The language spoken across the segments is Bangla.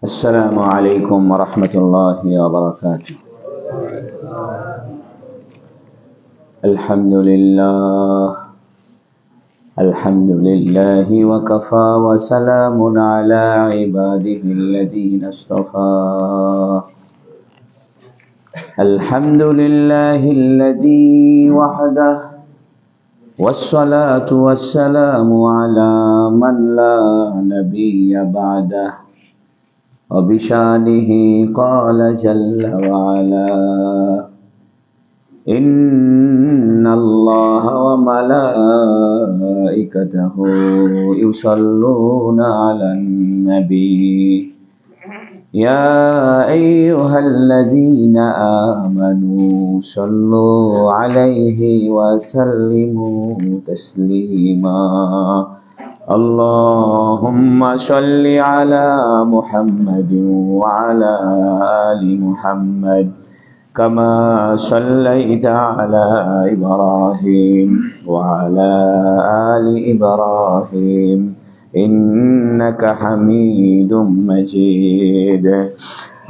السلام عليكم ورحمة الله وبركاته. الحمد لله وكفى وسلام على عباده الذين اصطفى. الحمد لله الذي وحده والصلاة والسلام على من لا نبي بعده وبشانه قال جل وعلا إن الله وملائكته يصلون على النبي يا أيها الذين آمنوا صلوا عليه وسلموا تسليما. اللهم صل على محمد وعلى آل محمد كما صليت على إبراهيم وعلى آل إبراهيم إنك حميد مجيد.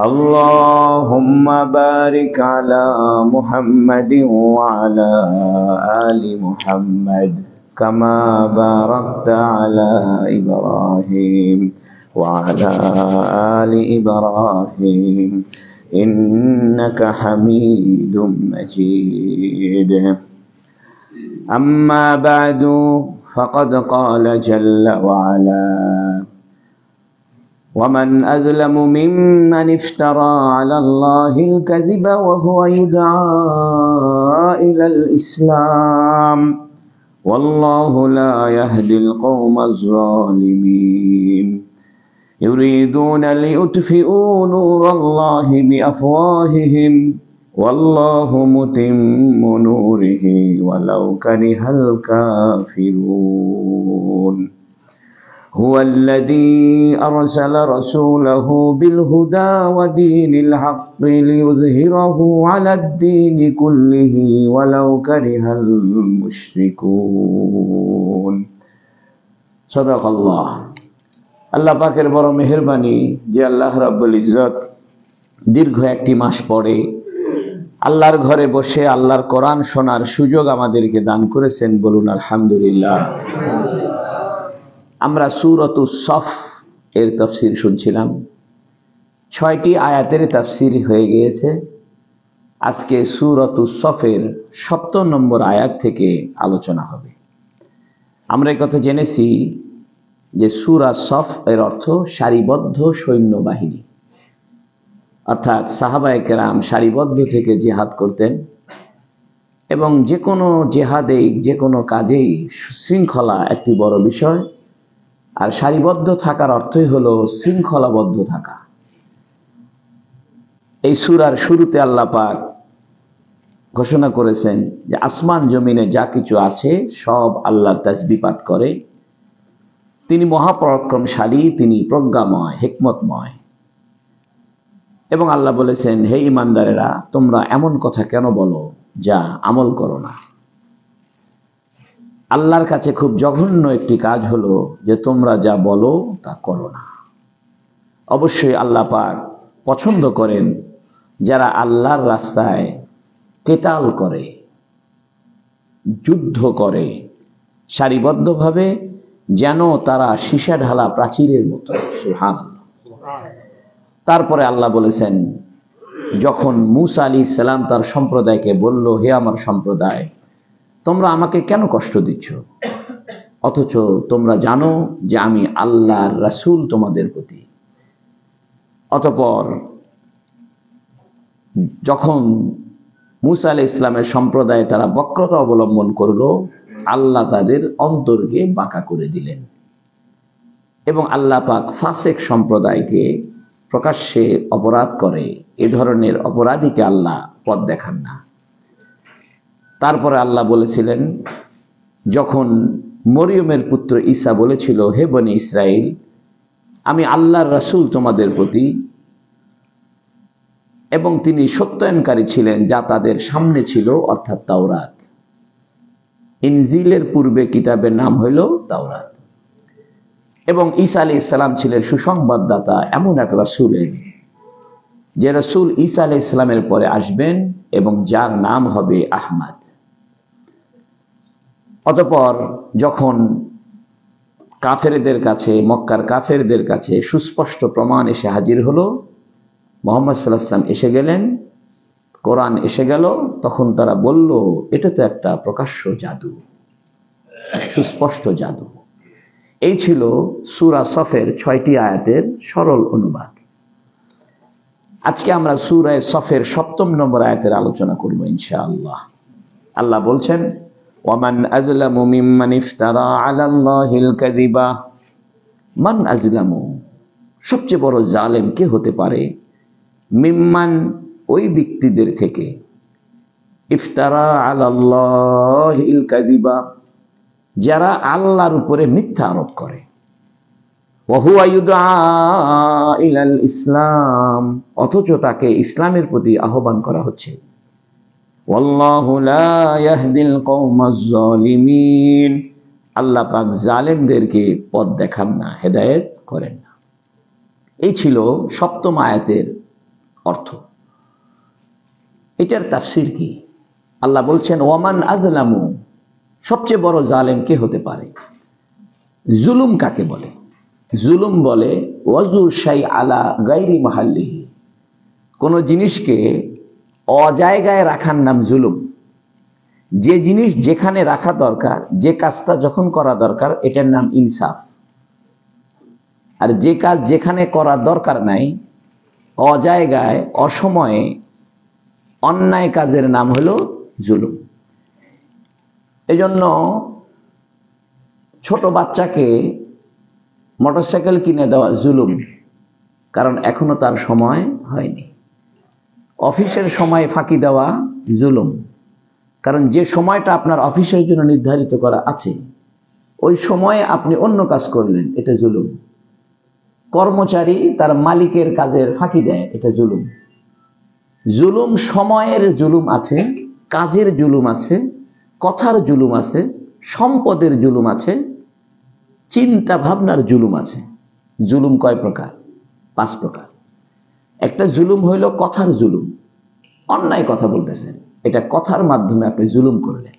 اللهم بارك على محمد وعلى آل محمد كما باركت على إبراهيم وعلى آل إبراهيم إنك حميد مجيد. أما بعد فقد قال جل وعلا ومن أظلم ممن افترى على الله الكذب وهو يدعى إلى الإسلام والله لا يهدي القوم الظالمين يريدون ليطفئوا نور الله بأفواههم والله متم نوره ولو كره الكافرون. هو الذي أرسل رسوله بالهدى ودين الحق ليظهره على الدين كله ولو كره المشركون. صدق الله. আল্লাহ পাকের বড় মেহেরবানি যে আল্লাহ রাব্বুল ইজ্জত দীর্ঘ একটি মাস পরে আল্লাহর ঘরে বসে আল্লাহর কোরআন শোনার সুযোগ আমাদেরকে দান করেছেন, বলুন আলহামদুলিল্লাহ। আমরা সূরাতুস সফ এর তাফসীর শুনছিলাম। 6টি আয়াতের তাফসীর হয়ে গিয়েছে। আজকে সূরাতুস সফের 7 নম্বর আয়াত থেকে আলোচনা হবে। আমরা এই কথা জেনেছি যে সূরা সফ এর অর্থ সারিবদ্ধ সৈন্যবাহিনী, অর্থাৎ সাহাবায়ে কেরাম সারিবদ্ধ থেকে জিহাদ করতেন এবং যে কোনো জিহাদেই যে কোনো কাজেই শৃঙ্খলা একটি বড় বিষয়। আর সারিবদ্ধ থাকার অর্থই হলো শৃঙ্খলাবদ্ধ থাকা। এই সূরার শুরুতে আল্লাহ পাক ঘোষণা করেছেন যে আসমান জমিনে যা কিছু আছে সব আল্লাহর তাসবিহ পাঠ করে। তিনি মহাপরাক্রমশালী, তিনি প্রজ্ঞাময়, হিকমতময়। এবং আল্লাহ বলেছেন, হে ঈমানদারেরা, তোমরা এমন কথা কেন বলো যা আমল করো না। আল্লাহর কাছে খুব জঘন্য একটি কাজ হলো যে তোমরা যা বলো তা করো না। অবশ্যই আল্লাহ পাক পছন্দ করেন যারা আল্লাহর রাস্তায় কেতাল করে, যুদ্ধ করে সারিবদ্ধভাবে, যেন তারা সীসা ঢালা প্রাচীরের মতো। সুবহানাল্লাহ। তারপরে আল্লাহ বলেছেন, যখন মূসা আলাইহিস সালাম তার সম্প্রদায়কে বলল, হে আমার সম্প্রদায়, তোমরা আমাকে কেন কষ্ট দিচ্ছ, অথচ তোমরা জানো যে আমি আল্লাহর রাসূল তোমাদের প্রতি। অতঃপর যখন মূসা আলাইহিস সালামের সম্প্রদায় তারা বক্রতা অবলম্বন করলো, আল্লাহ তাদের অন্তরকে বাঁকা করে দিলেন এবং আল্লাহ পাক ফাসিক সম্প্রদায়কে প্রকাশ্যে অপরাধ করে এ ধরনের অপরাধীকে আল্লাহ পথ দেখান না। তারপরে আল্লাহ বলেছিলেন, যখন মরিয়মের পুত্র ঈসা বলেছিল, হে বনি ইসরাইল, আমি আল্লাহর রাসূল তোমাদের প্রতি, এবং তিনি সত্যায়নকারী ছিলেন যা তাদের সামনে ছিল, অর্থাৎ তাওরাত। ইনজিলের পূর্বে কিতাবের নাম হইল তাওরাত। এবং ঈসা আলাইহিস সালাম ছিলেন সুসংবাদদাতা, এমন এক রাসূলের, যে রাসূল ঈসা আলাইহিস সালামের পরে আসবেন এবং যার নাম হবে আহমদ। অতঃপর যখন কাফেরদের কাছে, মক্কার কাফেরদের কাছে সুস্পষ্ট প্রমাণ এসে হাজির হলো, মুহাম্মদ সাল্লাল্লাহু আলাইহি ওয়াসাল্লাম এসে গেলেন, কোরআন এসে গেল, তখন তারা বলল এটা তো একটা প্রকাশ্য জাদু, সুস্পষ্ট জাদু। এই ছিল সূরা সফের 6টি আয়াতের সরল অনুবাদ। আজকে আমরা সূরা সফের 7 নম্বর আয়াতের আলোচনা করব ইনশাআল্লাহ। আল্লাহ বলছেন, ওয়ামান আযলামু মিম্মান ইফতারা আলাল্লাহিল কাযিবা। মান আযলামু, সবচেয়ে বড় জালেম কে হতে পারে? মিম্মান, ওই ব্যক্তিদের থেকে, ইফতারা আলাল্লাহিল কাযিবা, যারা আল্লাহর উপরে মিথ্যা আরোপ করে। ওয়া হুয়া ইউদআ ইলাল ইসলাম, অথচ তাকে ইসলামের প্রতি আহ্বান করা হচ্ছে। ওয়াল্লাহু লা ইয়াহদিল কওমাজ জালিমিন, আল্লাহ পাক জালেমদেরকে পথ দেখান না, হেদায়েত করেন না। এই ছিল 7ম আয়াতের অর্থ। এটার তাফসীর কি? আল্লাহ বলছেন, ওয়ামান আযলামু, সবচেয়ে বড় জালেম কে হতে পারে? জুলুম কাকে বলে? জুলুম বলে ওয়াজু শাই আলা গায়রি মাহাল্লিহি, কোন জিনিসকে অজায়গায় রাখার নাম জুলুম। যে জিনিস যেখানে রাখা দরকার, যে কাজটা যখন করা দরকার, এটার নাম ইনসাফ। আর যে কাজ যেখানে করা দরকার নাই, অজায়গায়, অসময়ে অন্যায় কাজের নাম হলো জুলুম। এজন্য ছোট বাচ্চাকে মোটরসাইকেল কিনে দেওয়া জুলুম, কারণ এখনো তার সময় হয়নি। অফিসের সময় ফাঁকি দেওয়া জুলুম, কারণ যে সময়টা আপনার অফিসের জন্য নির্ধারিত করা আছে, ওই সময়ে আপনি অন্য কাজ করলেন, এটা জুলুম। কর্মচারী তার মালিকের কাজের ফাঁকি দেয়, এটা জুলুম। জুলুম, সময়ের জুলুম আছে, কাজের জুলুম আছে, কথার জুলুম আছে, সম্পদের জুলুম আছে, চিন্তা ভাবনার জুলুম আছে। জুলুম কয় প্রকার? 5 প্রকার। একটা জুলুম হইল কথার জুলুম, অন্যায় কথা বলতেছেন, এটা কথার মাধ্যমে আপনি জুলুম করলেন।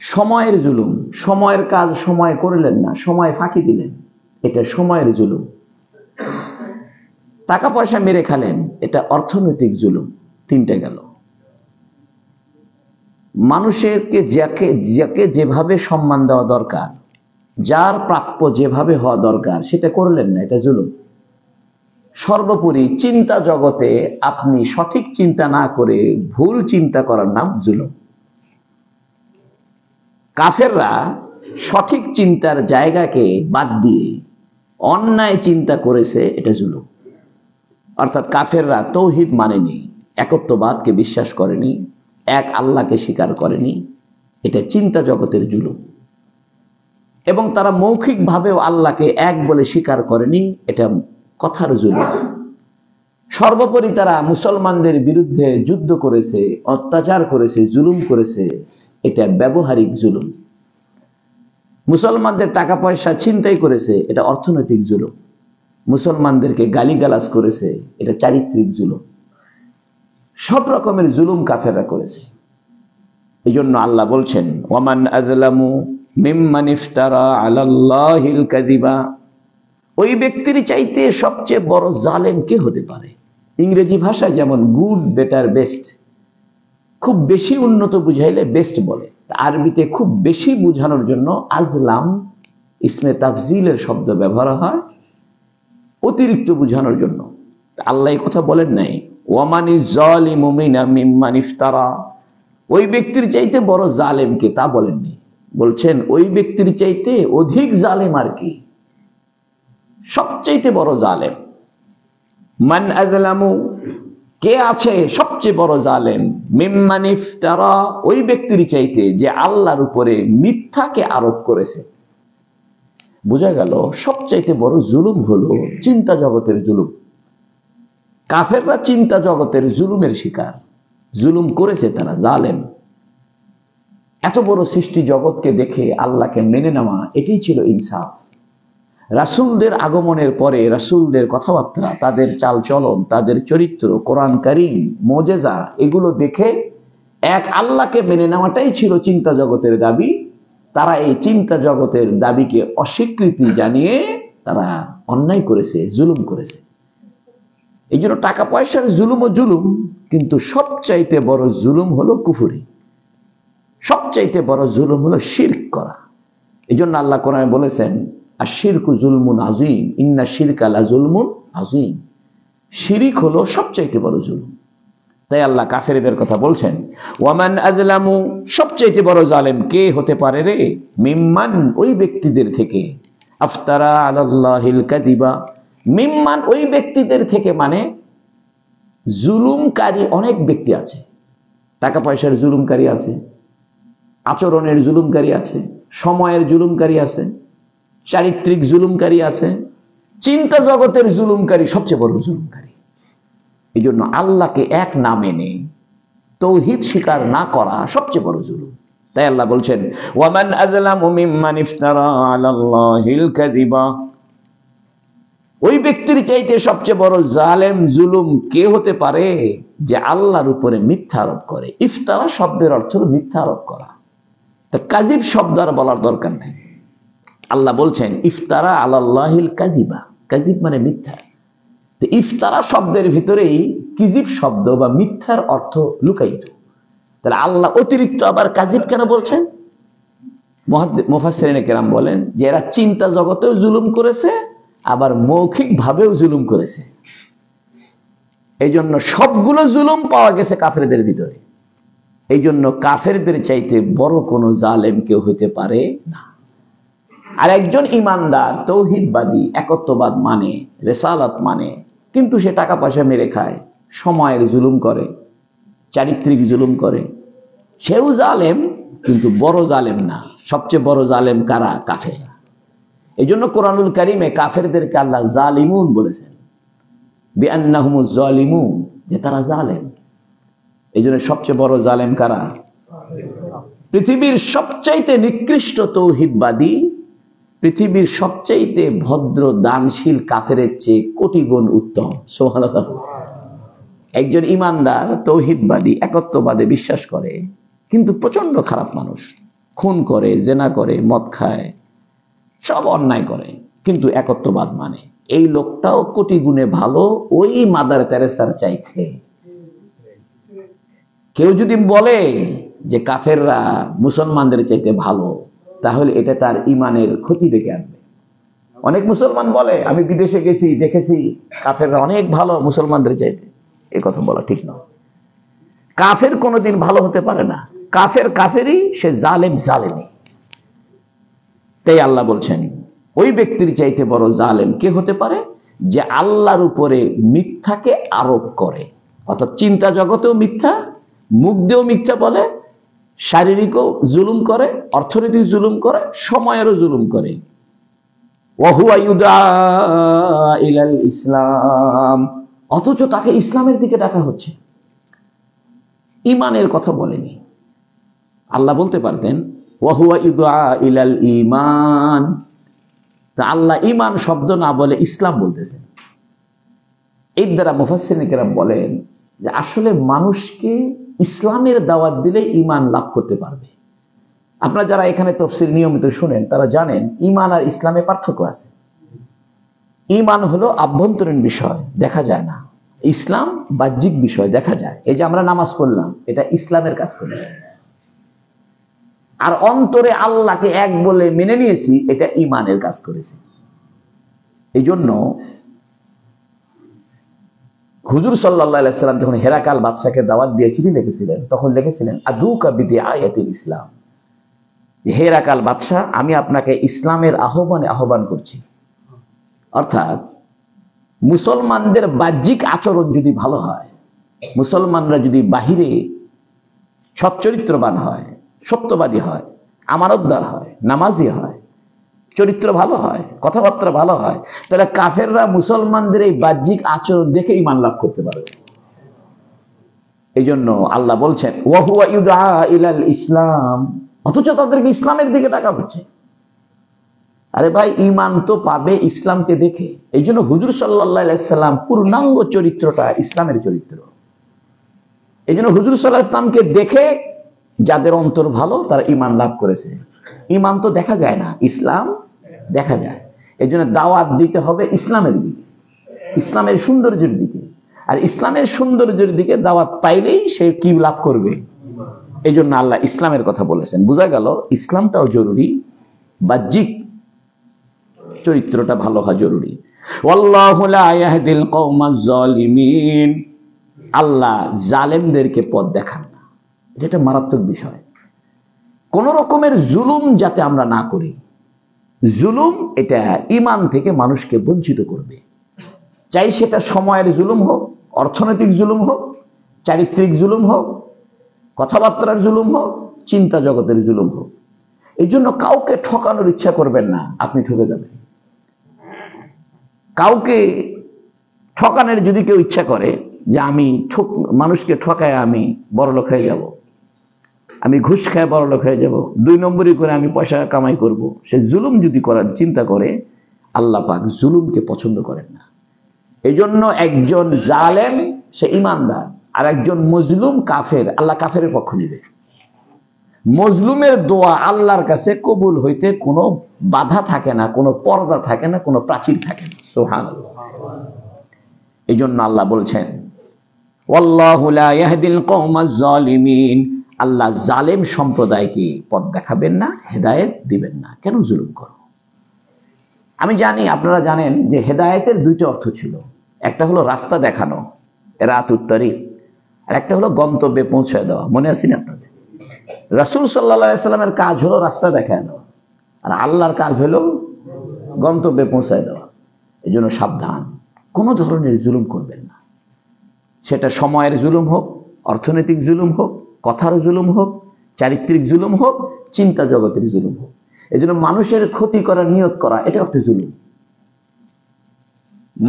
সময়ের জুলুম, সময়ের কাজ সময় করলেন না, সময় ফাঁকি দিলেন, এটা সময়ের জুলুম। টাকা পয়সা মেরে খালেন, এটা অর্থনৈতিক জুলুম। 3টে গেল। মানুষকে যাকে যেভাবে সম্মান দেওয়া দরকার, যার প্রাপ্য যেভাবে হওয়া দরকার, সেটা করলেন না, এটা জুলুম। সর্বোপরি চিন্তা জগতে আপনি সঠিক চিন্তা না করে ভুল চিন্তা করার নাম জুলুম। কাফেররা সঠিক চিন্তার জায়গাকে বাদ দিয়ে অন্যায় চিন্তা করেছে, এটা জুলুম। অর্থাৎ কাফেররা তৌহিদ মানেনি, একত্ববাদকে বিশ্বাস করেনি, এক আল্লাহকে স্বীকার করেনি, এটা চিন্তা জগতের জুলুম। এবং তারা মৌখিকভাবেও আল্লাহকে এক বলে স্বীকার করেনি, এটা কথার জুলুম। সর্বোপরি তারা মুসলমানদের বিরুদ্ধে যুদ্ধ করেছে, অত্যাচার করেছে, জুলুম করেছে, এটা ব্যবহারিক জুলুম। মুসলমানদের টাকা পয়সা ছিনতাই করেছে, এটা অর্থনৈতিক জুলুম। মুসলমানদেরকে গালিগালাজ করেছে, এটা চারিত্রিক জুলুম। সব রকমের জুলুম কাফেররা করেছে। এই জন্য আল্লাহ বলছেন, ওয়ামান আযলামু মিম্মান ইফতারা আলাল্লাহিল কাযিবা, ওই ব্যক্তির চাইতে সবচেয়ে বড় জালেম কে হতে পারে? ইংরেজি ভাষায় যেমন গুড, বেটার, বেস্ট, খুব বেশি উন্নত বুঝাইলে বেস্ট বলে, আরবিতে খুব বেশি বোঝানোর জন্য আজলাম ইসমে তাফজিলের শব্দ ব্যবহার হয়, অতিরিক্ত বোঝানোর জন্য। আল্লাহ এই কথা বলেন নাই, ওয়ামানিজ জালিমু মিম্মান ইফতারা, ওই ব্যক্তির চাইতে বড় জালেম কে, তা বলেননি। বলছেন ওই ব্যক্তির চাইতে অধিক জালেম আর কি, সবচাইতে বড় জালেম। মান আযলামু, কে আছে সবচেয়ে বড় জালেম? মিম্মান ইফতারা, ওই ব্যক্তির চাইতে যে আল্লাহর উপরে মিথ্যাকে আরোপ করেছে। বোঝা গেল সবচাইতে বড় জুলুম হলো চিন্তা জগতের জুলুম। কাফেররা চিন্তা জগতের জুলুমের শিকার, জুলুম করেছে, তারা জালেম। এত বড় সৃষ্টি জগৎকে দেখে আল্লাহকে মেনে নেওয়া, এটাই ছিল ইনসাফ। রাসূলদের আগমনের পরে রাসূলদের কথাবার্তা, তাদের চালচলন, তাদের চরিত্র, কোরআন কারীম, মুজিজা, এগুলো দেখে এক আল্লাহকে মেনে নেওয়াটাই ছিল চিন্তা জগতের দাবি। তারা এই চিন্তা জগতের দাবিকে অস্বীকৃতি জানিয়ে তারা অন্যায় করেছে, জুলুম করেছে। এই জন্য টাকা পয়সার জুলুম ও জুলুম, কিন্তু সবচাইতে বড় জুলুম হলো কুফরি, সবচাইতে বড় জুলুম হলো শিরক করা। এই জন্য আল্লাহ কোরআনে বলেছেন, আশিরকু জুলমুন আযীম, ইন্না শিরকা লা জুলমুন আযীম। শিরিক হলো সবচাইতে বড় জুলুম। তাই আল্লাহ কাফেরদের কথা বলছেন, ওয়ামান আযলামু, সবচাইতে বড় জালেম কে হতে পারে রে? মিম্মান, ওই ব্যক্তিদের থেকে, আফতারা আলাল্লাহিল কাযিবা, মিম্মান, ওই ব্যক্তিদের থেকে, মানে জুলুমকারী অনেক ব্যক্তি আছে। টাকা পয়সার জুলুমকারী আছে, আচরণের জুলুমকারী আছে, সময়ের জুলুমকারী আছে, চারিত্রিক জুলুমকারী আছে, চিন্তা জগতের জুলুমকারী সবচেয়ে বড় জুলুমকারী। এই জন্য আল্লাহকে এক না মেনে তৌহিদ স্বীকার না করা সবচেয়ে বড় জুলুম। তাই আল্লাহ বলছেন, ওয়ামান আযলামু মিম্মান ইফতারা আলাল্লাহিল কাযিবা, ওই ব্যক্তির চাইতে সবচেয়ে বড় জালেম জুলুম কে হতে পারে? যে আল্লাহর উপরে মিথ্যা আরোপ করে। ইফতারা শব্দের অর্থ হলো মিথ্যা আরোপ করা। তা কাযিব শব্দ আর বলার দরকার নেই। আল্লাহ বলছেন ইফতারা আলাল্লাহিল কাযিবা, কাযিব মানে মিথ্যা। তো ইফতারা শব্দের ভিতরেই কিজিব শব্দ বা মিথ্যার অর্থ লুকায়িত। তাহলে আল্লাহ অতিরিক্ত আবার কাযিব কেন বলছেন? মুফাসসিরিনে কেরাম বলেন যে এরা চিন্তা জগতেও জুলুম করেছে, আবার মৌখিক ভাবেও জুলুম করেছে। এই জন্য সবগুলো জুলুম পাওয়া গেছে কাফেরদের ভিতরে। এই জন্য কাফেরদের চাইতে বড় কোনো জালেম কেউ হতে পারে না। আর একজন ইমানদার তৌহিদবাদী, একত্ববাদ মানে, রিসালাত মানে, কিন্তু সে টাকা পয়সা মেরে খায়, সময়ের জুলুম করে, চারিত্রিক জুলুম করে, সেও জালেম, কিন্তু বড় জালেম না। সবচেয়ে বড় জালেম কারা? কাফেররা। এই জন্য কোরআনুল কারীমে কাফেরদেরকে আল্লাহ জালিমুন বলেছেন, বিআন্নাহুমুজ জালিমুন, যে তারা জালেম। এই জন্য সবচেয়ে বড় জালেম কারা? পৃথিবীর সবচাইতে নিকৃষ্ট তৌহিদবাদী, পৃথিবীর সবচাইতে ভদ্র দানশীল কাফেরের চেয়ে কোটি গুণ উত্তম। সুবহানাল্লাহ। একজন ইমানদার তৌহিদবাদী, একত্ববাদে বিশ্বাস করে, কিন্তু প্রচন্ড খারাপ মানুষ, খুন করে, জেনা করে, মদ খায়, সব অন্যায় করে, কিন্তু একত্ববাদ মানে, এই লোকটাও কোটি গুণে ভালো ওই মাদার তেরেসার চাইতে। কেউ যদি বলে যে কাফেররা মুসলমানদের চাইতে ভালো, তাহলে এটা তার ইমানের ক্ষতি ডেকে আনবে। অনেক মুসলমান বলে, আমি বিদেশে গেছি, দেখেছি কাফেররা অনেক ভালো মুসলমানদের চাইতে। এই কথা বলা ঠিক নয়। কাফের কোনোদিন ভালো হতে পারে না। কাফের কাফেরই, সে জালেম জালেমই। তাই আল্লাহ বলছেন ওই ব্যক্তির চাইতে বড় জালেম কে হতে পারে? যে আল্লাহর উপরে মিথ্যাকে আরোপ করে। অর্থাৎ চিন্তা জগতেও মিথ্যা, মুখ দিয়েও মিথ্যা বলে, শারীরিকও জুলুম করে, অর্থনৈতিক জুলুম করে, সময়েরও জুলুম করে। ওয়াহুয়া ইউদা ইলাল ইসলাম, অথচ তাকে ইসলামের দিকে ডাকা হচ্ছে। ইমানের কথা বলেনি। আল্লাহ বলতে পারতেন ওয়াহুয়া ইউদা ইলাল ঈমান, তা আল্লাহ ঈমান শব্দ না বলে ইসলাম বলতেছেন। এর দ্বারা মুফাসসিরিনে কেরাম বলেন যে আসলে মানুষকে ইসলামের দাওয়াত দিলে ঈমান লাভ করতে পারবে। আপনারা যারা এখানে তাফসীর নিয়মিত শুনেন তারা জানেন ঈমান আর ইসলামে পার্থক্য আছে। ঈমান হলো আভ্যন্তরীণ বিষয়, দেখা যায় না। ইসলাম বাহ্যিক বিষয়, দেখা যায়। এই যে আমরা নামাজ পড়লাম, এটা ইসলামের কাজ করে। আর অন্তরে আল্লাহকে এক বলে মেনে নিয়েছি, এটা ঈমানের কাজ করেছি। এই জন্য হুজুর সাল্লাল্লাহু আলাইহি ওয়াসাল্লাম যখন হেরাকাল বাদশাকে দাওয়াত দিয়ে চিঠি লিখেছিলেন, তখন লিখেছিলেন আদুকা বিদিআয়াতিল ইসলাম, হেরাকাল বাদশা, আমি আপনাকে ইসলামের আহ্বান করছি। অর্থাৎ মুসলমানদের বাহ্যিক আচরণ যদি ভালো হয়, মুসলমানরা যদি বাহিরে সচ্চরিত্রবান হয়, সত্যবাদী হয়, আমানতদার হয়, নামাজি হয়, চরিত্র ভালো হয়, কথাবার্তা ভালো হয়, তাহলে কাফেররা মুসলমানদের এই বাহ্যিক আচরণ দেখে ঈমান লাভ করতে পারবে। এই জন্য আল্লাহ বলছেন ওয়াহুয়া ইউদা ইলাল ইসলাম, অথচ তাদেরকে ইসলামের দিকে ডাকা হচ্ছে। আরে ভাই, ঈমান তো পাবে ইসলামকে দেখে। এই জন্য হুজুর সাল্লাল্লাহু আলাইহি সাল্লাম পূর্ণাঙ্গ চরিত্রটা ইসলামের চরিত্র। এই জন্য হুজুর সাল্লাল্লাহু আলাইহি সাল্লামকে দেখে যাদের অন্তর ভালো তারা ঈমান লাভ করেছে। ঈমান তো দেখা যায় না, ইসলাম দেখা যায়। এই জন্য দাওয়াত দিতে হবে ইসলামের দিকে, ইসলামের সৌন্দর্যের দিকে। আর ইসলামের সৌন্দর্যের দিকে দাওয়াত পাইলেই সে কি লাভ করবে? এই জন্য আল্লাহ ইসলামের কথা বলেছেন। বোঝা গেল ইসলামটাও জরুরি, বাহ্যিক চরিত্রটা ভালো হওয়া জরুরি। ওয়াল্লাহু লা ইয়াহদিল কওমাজ জালিমিন। আল্লাহ জালেমদেরকে পথ দেখান না। এটা একটা মারাত্মক বিষয়। কোন রকমের জুলুম যাতে আমরা না করি। জুলুম এটা ঈমান থেকে মানুষকে বঞ্চিত করবে। চাই সেটা সময়ের জুলুম হোক, অর্থনৈতিক জুলুম হোক, চারিত্রিক জুলুম হোক, কথাবার্তার জুলুম হোক, চিন্তা জগতের জুলুম হোক। এই জন্য কাউকে ঠকানোর ইচ্ছা করবেন না, আপনি ঠকে যাবেন। কাউকে ঠকানোর যদি কেউ ইচ্ছা করে যে আমি মানুষকে ঠকায় আমি বড়লোক হয়ে যাব, আমি ঘুষ খায় বড়লোক হয়ে যাব, 2 নম্বরই করে আমি পয়সা কামাই করব, সে জুলুম যদি করার চিন্তা করে, আল্লাহ পাক জুলুমকে পছন্দ করেন না। এই জন্য একজন জালেম সে ঈমানদার, আর একজন মজলুম কাফের, আল্লাহ কাফেরের পক্ষ নেবে। মজলুমের দোয়া আল্লাহর কাছে কবুল হইতে কোনো বাধা থাকে না, কোনো পর্দা থাকে না, কোনো প্রাচীর থাকে না। সুবহানাল্লাহ। এই জন্য আল্লাহ বলছেন ওয়াল্লাহু লা ইয়াহদিল কওমাজ জালিমিন। আল্লাহ জালেম সম্প্রদায়কে পথ দেখাবেন না, হেদায়েত দিবেন না। কেন জুলুম করো? আমি জানি আপনারা জানেন যে হেদায়েতের 2টা অর্থ ছিল। একটা হলো রাস্তা দেখানো, রাতুত তারিক, আর একটা হলো গন্তব্যে পৌঁছে দেওয়া। মনে আছে না আপনাদের? রাসূল সাল্লাল্লাহু আলাইহি সাল্লামের কাজ হলো রাস্তা দেখায় দেওয়া, আর আল্লাহর কাজ হলো গন্তব্যে পৌঁছায় দেওয়া। এই জন্য সাবধান, কোনো ধরনের জুলুম করবেন না। সেটা সময়ের জুলুম হোক, অর্থনৈতিক জুলুম হোক, কথার জুলুম হোক, চারিত্রিক জুলুম হোক, চিন্তা জগতের জুলুম হোক। এই জন্য মানুষের ক্ষতি করার নিয়ত করা এটা একটা জুলুম।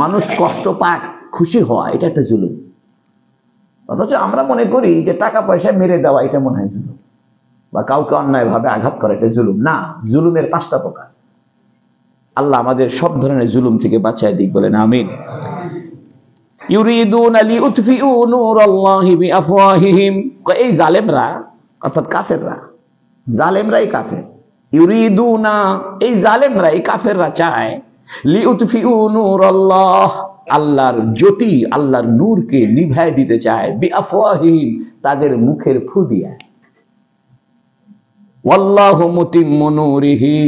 মানুষ কষ্ট পাক খুশি হওয়া এটা একটা জুলুম। অথচ আমরা মনে করি যে টাকা পয়সা মেরে দেওয়া এটা মনে হয় জুলুম, বা কাউকে অন্যায় ভাবে আঘাত করা এটা জুলুম না। জুলুমের 5টা প্রকার। আল্লাহ আমাদের সব ধরনের জুলুম থেকে বাঁচায় দিক, বলেন আমিন। ইউরিদুনা লিউতফিউ নূরাল্লাহি বিআফওয়াহিহিম। এই জালেমরা অর্থাৎ কাফেররা, জালেমরাই কাফের। ইউরিদুনা, এই জালেমরা, এই কাফেররা চায় লিউতফিউ নূরাল্লাহ, আল্লাহর জ্যোতি, আল্লাহর নূরকে নিভায় দিতে চায়, বিআফওয়াহিহিম, তাদের মুখের ফু দিয়ে। ওয়াল্লাহু মুতিম্মু নূরিহি,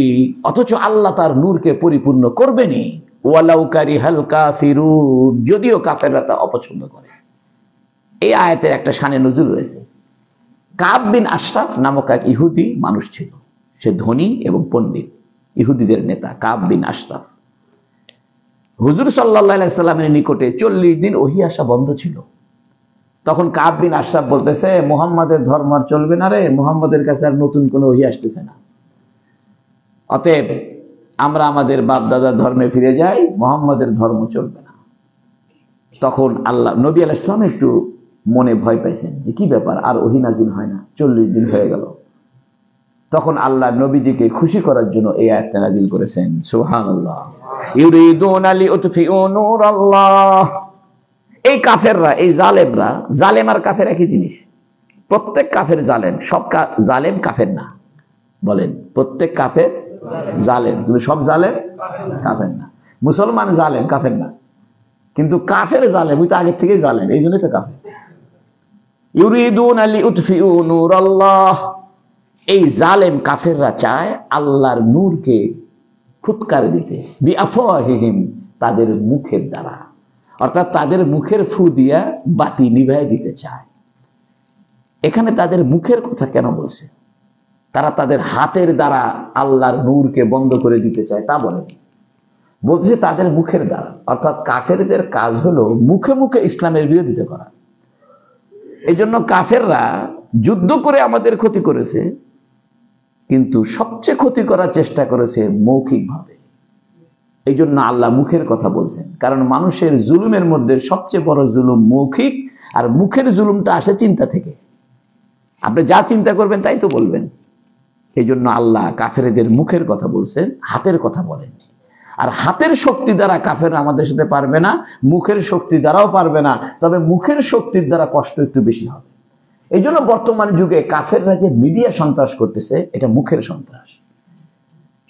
অথচ আল্লাহ তার নূরকে পরিপূর্ণ করবেনই। ওয়ালাউ কারিহাল কাফিরুন, যদিও কাফেররা তা অপছন্দ করে। এই আয়াতের একটা শানে নজুল রয়েছে। কাব বিন আশরাফ নামক এক ইহুদি মানুষ ছিল। সে ধনী এবং পণ্ডিত, ইহুদিদের নেতা কাব বিন আশরাফ। হুজুর সাল্লাল্লাহু আলাইহি সাল্লামের নিকটে 40 দিন ওহী আসা বন্ধ ছিল। তখন কাব বিন আশরাফ বলতেছে, মুহাম্মাদের ধর্ম আর চলবে না রে, মুহাম্মাদের কাছে আর নতুন কোনো ওহী আসতেছে না। অতএব আমরা আমাদের বাপ দাদার ধর্মে ফিরে যাই, মুহাম্মাদের ধর্ম চলবে না। তখন আল্লাহ নবী আলাইহিস সালাম একটু মনে ভয় পাইছেন যে কি ব্যাপার, আর ওহী নাজিল হয় না, 40 দিন হয়ে গেল। তখন আল্লাহ নবীজিকে খুশি করার জন্য এই আয়াতটা নাজিল করেছেন। সুবহানাল্লাহ। ইউরিদুনা লিউতফিউ নূরাল্লাহ। এই কাফেররা, এই জালেমরা, জালেম আর কাফের একই জিনিস। প্রত্যেক কাফের জালেম, সব জালেম কাফের না। বলেন, প্রত্যেক কাফের জালেম, কিন্তু সব জালেম কাফের না। মুসলমান জালেম, কাফের না। কিন্তু কাফের জালেম, ওই তো আগের থেকেই জালেম, এই জন্যই তো কাফের। ইউরিদুনা লিউতফিউ নূরাল্লাহ, এই জালেম কাফেররা চায় আল্লাহর নূরকে ফুৎকার দিতে, বিআফওয়াহিহিম, তাদের মুখের দ্বারা, অর্থাৎ তাদের মুখের ফু দিয়া বাতি নিভায় দিতে চায়। এখানে তাদের মুখের কথা কেন বলছে? তারা তাদের হাতের দ্বারা আল্লাহর নূরকে বন্ধ করে দিতে চায় তা বলেনি, বলছে তাদের মুখের দ্বারা। অর্থাৎ কাফেরদের কাজ হলো মুখে মুখে ইসলামের বিরোধিতা করা। এই জন্য কাফেররা যুদ্ধ করে আমাদের ক্ষতি করেছে, কিন্তু সবচেয়ে ক্ষতি করার চেষ্টা করেছে মৌখিকভাবে। এই জন্য আল্লাহ মুখের কথা বলছেন, কারণ মানুষের জুলুমের মধ্যে সবচেয়ে বড় জুলুম মৌখিক, আর মুখের জুলুমটা আসে চিন্তা থেকে। আপনি যা চিন্তা করবেন তাই তো বলবেন, এই জন্য আল্লাহ কাফেরদের মুখের কথা বলছেন, হাতের কথা বলেননি। আর হাতের শক্তি দ্বারা কাফের আমাদের সাথে পারবে না, মুখের শক্তি দ্বারাও পারবে না, তবে মুখের শক্তির দ্বারা কষ্ট একটু বেশি হবে। এই জন্য বর্তমান যুগে কাফেররা যে মিডিয়া সন্ত্রাস করতেছে, এটা মুখের সন্ত্রাস।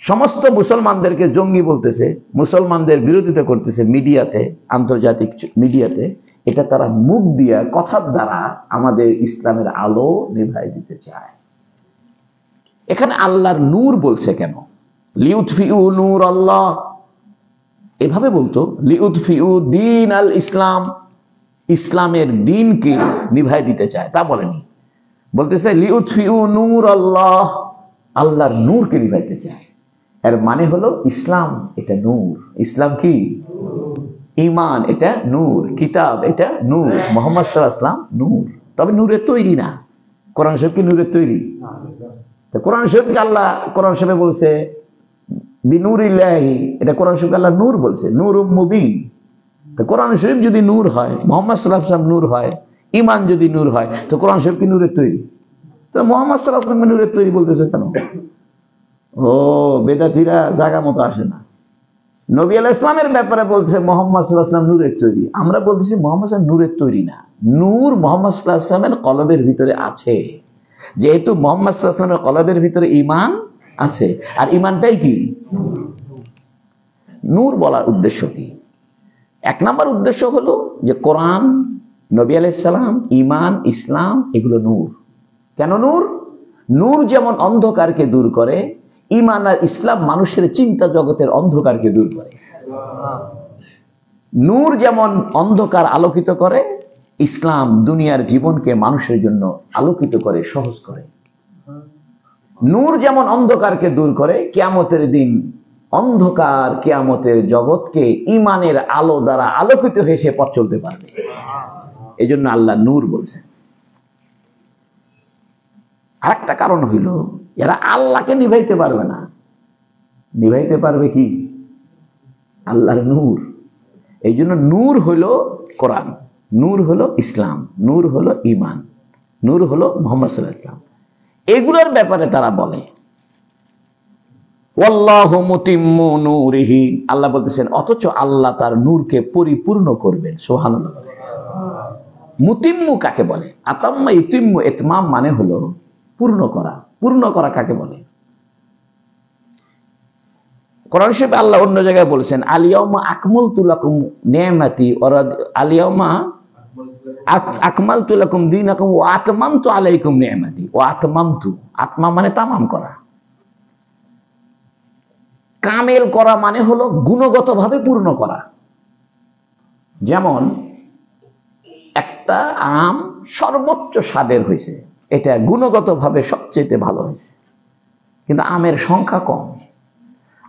সমস্ত মুসলমানদেরকে জঙ্গি বলতেছে, মুসলমানদের বিরোধিতা করতেছে মিডিয়াতে, আন্তর্জাতিক মিডিয়াতে। এটা তারা মুখ দিয়া, কথার দ্বারা আমাদের ইসলামের আলো নিভাই দিতে চায়। এখানে আল্লাহর নূর বলছে কেন? লিউতফিউ নূর আল্লাহ, এভাবে বলতো লিউতফিউ দ্বীন আল ইসলাম, ইসলামের দ্বীনকে নিভাই দিতে চায়, তা বলেনি। বলতেছে লিউতফিউ নূর আল্লাহ, আল্লাহর নূরকে নিভাইতে চায়। এর মানে হলো ইসলাম এটা নূর। ইসলাম কি? ঈমান এটা নূর, কিতাব এটা নূর, মুহাম্মদ সাল্লাল্লাহু আলাইহি ওয়াসাল্লাম নূর। তবে নূরের তৈরি না। কোরআন শরীফ কি নূরের তৈরি? কোরআন শরীফকে আল্লাহ কোরআন শরীফে বলছে বিনুরিল্লাহি, এটা কোরআন শরীফ আল্লাহ নূর বলছে, নূরুম মুবিন। তো কোরআন শরীফ যদি নূর হয়, মুহাম্মদ সাল্লাল্লাহু আলাইহি ওয়াসাল্লাম নূর হয়, ঈমান যদি নূর হয়, তো কোরআন শরীফ কি নূরের তৈরি? তো মুহাম্মদ সাল্লাল্লাহু আলাইহি ওয়াসাল্লাম নূরের তৈরি বলতেছে কেন? ও বেদাতীরা জায়গা মতো আসে না। নবী আলাইহিস সালামের ব্যাপারে বলছে মুহাম্মদ সাল্লাল্লাহু আলাইহি ওয়াসাল্লাম নূরের তৈরি, আমরা বলতেছি মুহাম্মদ সাল্লাল্লাহু আলাইহি ওয়াসাল্লাম নূরের তৈরি না। নূর মুহাম্মদ সাল্লাল্লাহু আলাইহি ওয়াসাল্লামের কলবের ভিতরে আছে। যেহেতু মুহাম্মদ সাল্লাল্লাহু আলাইহি ওয়াসাল্লামের কলবের ভিতরে ঈমান আছে, আর ঈমানটাই কি? নূর বলার উদ্দেশ্য কি? এক নম্বর উদ্দেশ্য হলো যে কোরআন, নবী আলাইহিস সালাম, ঈমান, ইসলাম এগুলো নূর। কেন নূর? নূর যেমন অন্ধকারকে দূর করে, ঈমান আর ইসলাম মানুষের চিন্তা জগতের অন্ধকারকে দূর করে। নূর যেমন অন্ধকার আলোকিত করে, ইসলাম দুনিয়ার জীবনকে মানুষের জন্য আলোকিত করে, সহজ করে। নূর যেমন অন্ধকারকে দূর করে, কিয়ামতের দিন অন্ধকার কিয়ামতের জগৎকে ঈমানের আলো দ্বারা আলোকিত হয়ে সে পথ চলতে পারবে। এই জন্য আল্লাহ নূর বলছেন। আরেকটা কারণ হইল, এরা আল্লাহকে নিভাইতে পারবে না। নিভাইতে পারবে কি? আল্লাহর নূর। এই জন্য নূর হলো কোরআন, নূর হলো ইসলাম, নূর হলো ঈমান, নূর হলো মুহাম্মদ সাল্লাল্লাহু আলাইহি ওয়াসাল্লাম। এগুলোর ব্যাপারে তারা বলে ওয়াল্লাহু মুতিম্মু নূরিহি, আল্লাহ বলতেছেন, অথচ আল্লাহ তার নূরকে পরিপূর্ণ করবেন। সুবহানাল্লাহ। মুতিম্মু কাকে বলে? আতাম্মা ইতিম্মু, ইতমাম মানে হলো পূর্ণ করা। পূর্ণ করা কাকে বলে? কোরআন শরীফে আল্লাহ অন্য জায়গায় বলেছেন আলিয়াউমা আকমালতু লাকুম নি'মাতি ওয়া আলিয়াউমা আকমালতু লাকুম দীনাকুম ওয়া আতমামতু আলাইকুম নি'মাতি। ওয়া আতমামতু, আতমাম মানে তামাম করা, কামেল করা মানে হলো গুণগতভাবে পূর্ণ করা। যেমন একটা আম সর্বোচ্চ স্বাদের হয়েছে, এটা গুণগতভাবে সবচেয়ে ভালো হয়েছে, কিন্তু আমের সংখ্যা কম।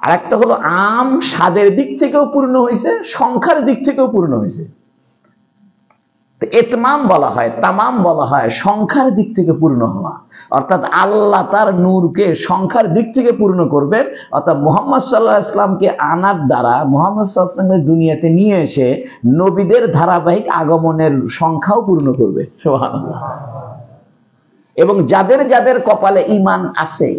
আর একটা হলো আম স্বাদের দিক থেকেও পূর্ণ হয়েছে, সংখ্যার দিক থেকেও পূর্ণ হয়েছে। ইতমাম বলা হয়, তামাম বলা হয় সংখ্যার দিক থেকে পূর্ণ হওয়া। অর্থাৎ আল্লাহ তার নূরকে সংখ্যার দিক থেকে পূর্ণ করবেন। অর্থাৎ মুহাম্মদ সাল্লাল্লাহু আলাইহি ওয়াসাল্লামকে আনার দ্বারা, মুহাম্মদ সাল্লাল্লাহু আলাইহি ওয়াসাল্লামের দুনিয়াতে নিয়ে এসে নবীদের ধারাবাহিক আগমনের সংখ্যাও পূর্ণ করবে। সুবহানাল্লাহ। এবং যাদের যাদের কপালে ঈমান আছে,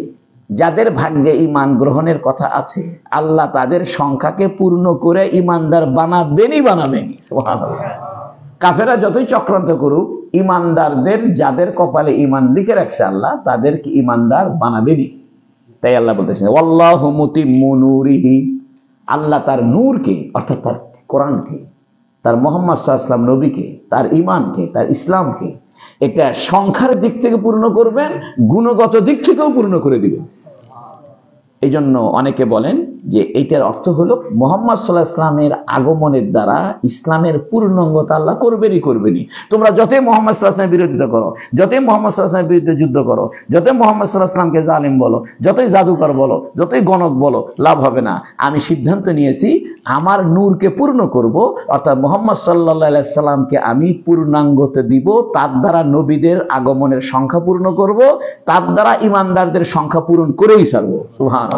যাদের ভাগ্যে ঈমান গ্রহণের কথা আছে, আল্লাহ তাদের সংখ্যাকে পূর্ণ করে ঈমানদার বানাবেনই বানাবেনই। সুবহানাল্লাহ। কাফেরা যতই চক্রান্ত করুক, ঈমানদারদের যাদের কপালে ঈমান লিখে রাখছে আল্লাহ, তাদেরকে ঈমানদার বানাবেনই। তাই আল্লাহ বলতেছেন ওয়াল্লাহু মুতিম্মু নূরিহি, আল্লাহ তার নূরকে, অর্থাৎ তার কোরআনকে, তার মুহাম্মদ সাল্লাল্লাহু আলাইহি ওয়াসাল্লাম নবীকে, তার ঈমানকে, তার ইসলামকে, এটা সংখ্যার দিক থেকে পূর্ণ করবেন, গুণগত দিক থেকেও পূর্ণ করে দিবেন। এই জন্য অনেকে বলেন যে এইটার অর্থ হলো মুহাম্মদ সাল্লাল্লাহু আলাইহি ওয়াসাল্লামের আগমনের দ্বারা ইসলামের পূর্ণাঙ্গতা আল্লাহ করবেনই। তোমরা যতই মুহাম্মদ সাল্লাল্লাহু আলাইহি ওয়াসাল্লামের বিরোধিতা করো, যতই মুহাম্মদ সাল্লাল্লাহু আলাইহি ওয়াসাল্লামের বিরুদ্ধে যুদ্ধ করো, যতই মুহাম্মদ সাল্লাল্লাহু আলাইহি ওয়াসাল্লামকে জালিম বলো, যতই জাদুকর বলো, যতই গণক বলো, লাভ হবে না। আমি সিদ্ধান্ত নিয়েছি আমার নূরকে পূর্ণ করব, অর্থাৎ মুহাম্মদ সাল্লাল্লাহু আলাইহি ওয়াসাল্লামকে আমি পূর্ণাঙ্গতা দিব, তার দ্বারা নবীদের আগমনের সংখ্যা পূর্ণ করব, তার দ্বারা ঈমানদারদের সংখ্যা পূরণ করেই ছাড়ব। সুবহানাল্লাহ।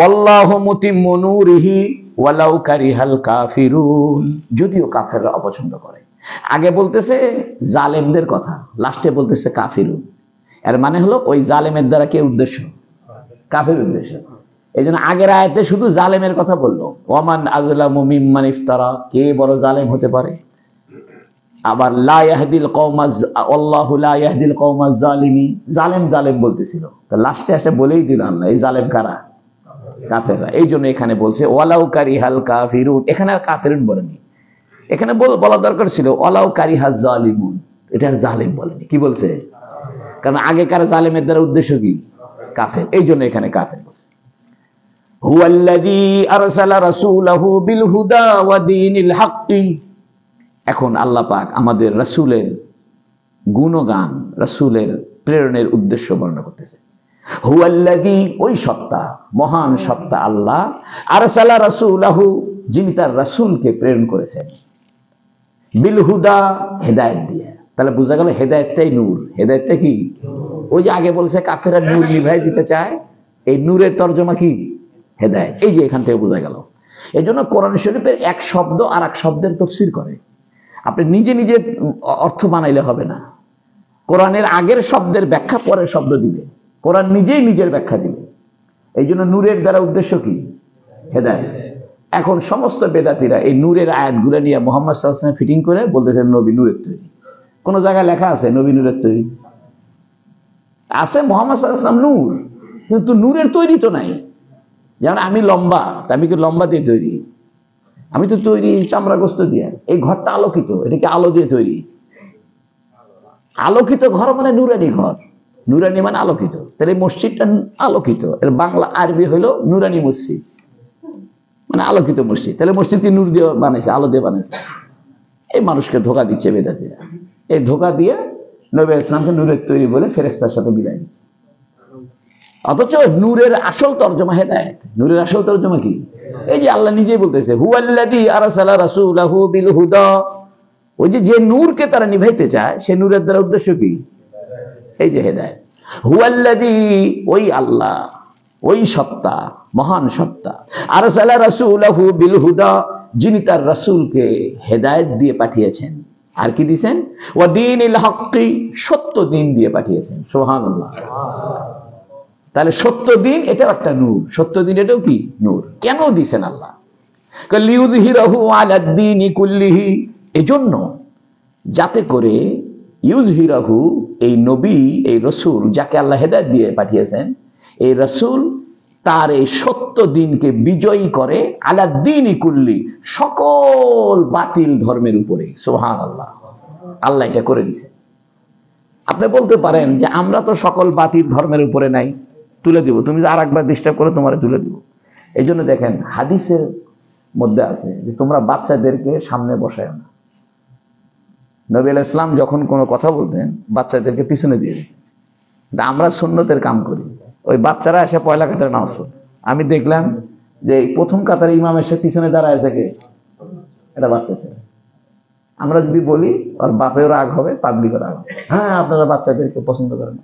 আল্লাহু মুতিম্মু নূরিহি ওয়ালাউ কারিহাল কাফিরুন, যদিও কাফেররা অপছন্দ করে। আগে বলতেছে জালেমদের কথা, লাস্টে বলতেছে কাফিরুন। এর মানে হলো ওই জালেমের দ্বারা কে উদ্দেশ্য? কাফের উদ্দেশ্য। এই জন্য আগের আয়াতে শুধু জালেমের কথা বললো, ওয়ামান আযলামু মিম্মান ইফতারা, কে বড় জালেম হতে পারে। আবার লা ইয়াহদিল কওমা আল্লাহু লা ইয়াহদিল কওমা যালিমিন, জালেম বলতেছিল, তো লাস্টে এসে বলেই দিল আল্লাহ এই জালেম কারা, কাফেররা। এই জন্য এখানে বলছে ওয়ালাউ কারিহাল কাফিরুন, এখানে আর কাফিরুন বলেনি, এখানে বলা দরকার ছিল ওয়ালাউ কারিহাজ জালিমুন, এটা আর জালেম বলেনি। কি বলছে? কারণ আগেকার জালেমের দ্বারা উদ্দেশ্য কি? কাফের, এই জন্য এখানে কাফের বলছে। হুয়াল্লাযী আরসালা রাসূলাহু বিল হুদা ওয়া দীনিল হাক্কি। এখন আল্লাহ পাক আমাদের রাসূলের গুণগান, রাসূলের প্রেরণের উদ্দেশ্য বর্ণনা করতেছে। হুয়াল্লাযী, ওই সত্তা, মহান সত্তা আল্লাহ, আরসালা রাসূলাহু, যিনি তার রাসূলকে প্রেরণ করেছেন, বিল হুদা, হেদায়েত দিয়ে। তাহলে বোঝা গেল হেদায়েতটাই নূর। হেদায়েতটা কি? ওই যে আগে বলছে কাফেররা নূর নিভাই দিতে চায়, এই নূরের তর্জমা কি? হেদায়েত। এই যে এখান থেকে বোঝা গেল। এই জন্য কোরআন শরীফের এক শব্দ আর এক শব্দের তাফসীর করে, আপনি নিজে নিজে অর্থ বানাইলে হবে না। কোরআনের আগের শব্দের ব্যাখ্যা পরের শব্দ দিবে, কোরআন নিজেই নিজের ব্যাখ্যা দিবে। এই জন্য নূরের দ্বারা উদ্দেশ্য কি? হেদায়েত। এখন সমস্ত বেদাতীরা এই নূরের আয়াতগুলো নিয়ে মুহাম্মদ সাল্লাল্লাহু আলাইহি ওয়াসাল্লাম ফিটিং করে বলতেছেন নবী নূরের তৈরি। কোন জায়গায় লেখা আছে নবী নূরের তৈরি? আছে মুহাম্মদ সাল্লাল্লাহু আলাইহি ওয়াসাল্লাম নূর, কিন্তু নূরের তৈরি তো নাই। যেমন আমি লম্বা, আমি কি লম্বা দিয়ে তৈরি? আমি তো তৈরি চামড়া গোস্ত দিয়ে। এই ঘরটা আলোকিত, এটা কি আলো দিয়ে তৈরি? আলোকিত ঘর মানে নুরানি ঘর, নুরানি মানে আলোকিত। তাহলে এই মসজিদটা আলোকিত, এর বাংলা আরবি হলো নুরানি মসজিদ, মানে আলোকিত মসজিদ। তাহলে মসজিদ কি নূর দিয়ে বানাইছে, আলো দিয়ে বানাইছে? এই মানুষকে ধোকা দিচ্ছে বেদাতীরা। এই ধোকা দিয়ে নবী ইসলামকে নূরের তৈরি বলে ফেরেশতার সাথে বিদায় দিচ্ছে। অথচ নূরের আসল তর্জমা হেদায়েত। নূরের আসল তর্জমা কি? এই যে আল্লাহ নিজেই বলতেছে হুয়াল্লাযী আরসালা রাসূলাহু বিল হুদা, ওই যে নূরকে তারা নিভাইতে চায়, সে নূরের দ্বারা উদ্দেশ্য কি? এই যে হেদায়েত। হুয়াল্লাযী, ওই আল্লাহ, ওই সত্তা, মহান সত্তা, আরসালা রাসূলাহু বিল হুদা, যিনি তার রাসূলকে হেদায়েত দিয়ে পাঠিয়েছেন। আর কি দিয়েছেন? ওয়া দীনিল হাক্কি, সত্য দিন দিয়ে পাঠিয়েছেন। সুবহানাল্লাহ। তাহলে সত্য দিন এটাও একটা নূর, সত্য দিন এটাও কি? নূর। কেন দিয়েছেন আল্লাহ? লিইয়ুযহিরাহু আলাদ দীনি কুল্লিহি, এজন্য যাতে করে ইউযহিরাহু, এই নবী, এই রাসূল যাকে আল্লাহ হেদায়েত দিয়ে পাঠিয়েছেন, এই রাসূল তার এই সত্য দিনকে বিজয়ী করে, আলাদ দীনি কুল্লি, সকল বাতিল ধর্মের উপরে। সুবহানাল্লাহ। আল্লাহ এটা করে দিয়েছেন। আপনি বলতে পারেন যে আমরা তো সকল বাতিল ধর্মের উপরে নাই, তুলে দিব, তুমি আর একবার ডিস্টার্ব করে তোমার তুলে দিব। এই জন্য দেখেন হাদিসের মধ্যে আছে যে তোমরা বাচ্চাদেরকে সামনে বসায় না। নবী আলাইহিস সালাম যখন কোনো কথা বলতেন বাচ্চাদেরকে পিছনে দিয়ে দিতেন। আমরা সুন্নতের কাম করি, ওই বাচ্চারা এসে পয়লা কাতারে নামাজ পড়ে। আমি দেখলাম যে প্রথম কাতারে ইমাম এসে পিছনে দাঁড়ায় আছে কে? এটা বাচ্চা ছেলে। আমরা যদি বলি ওর বাপেও রাগ হবে, পাবলিকও রাগ হবে, হ্যাঁ আপনারা বাচ্চাদেরকে পছন্দ করেন।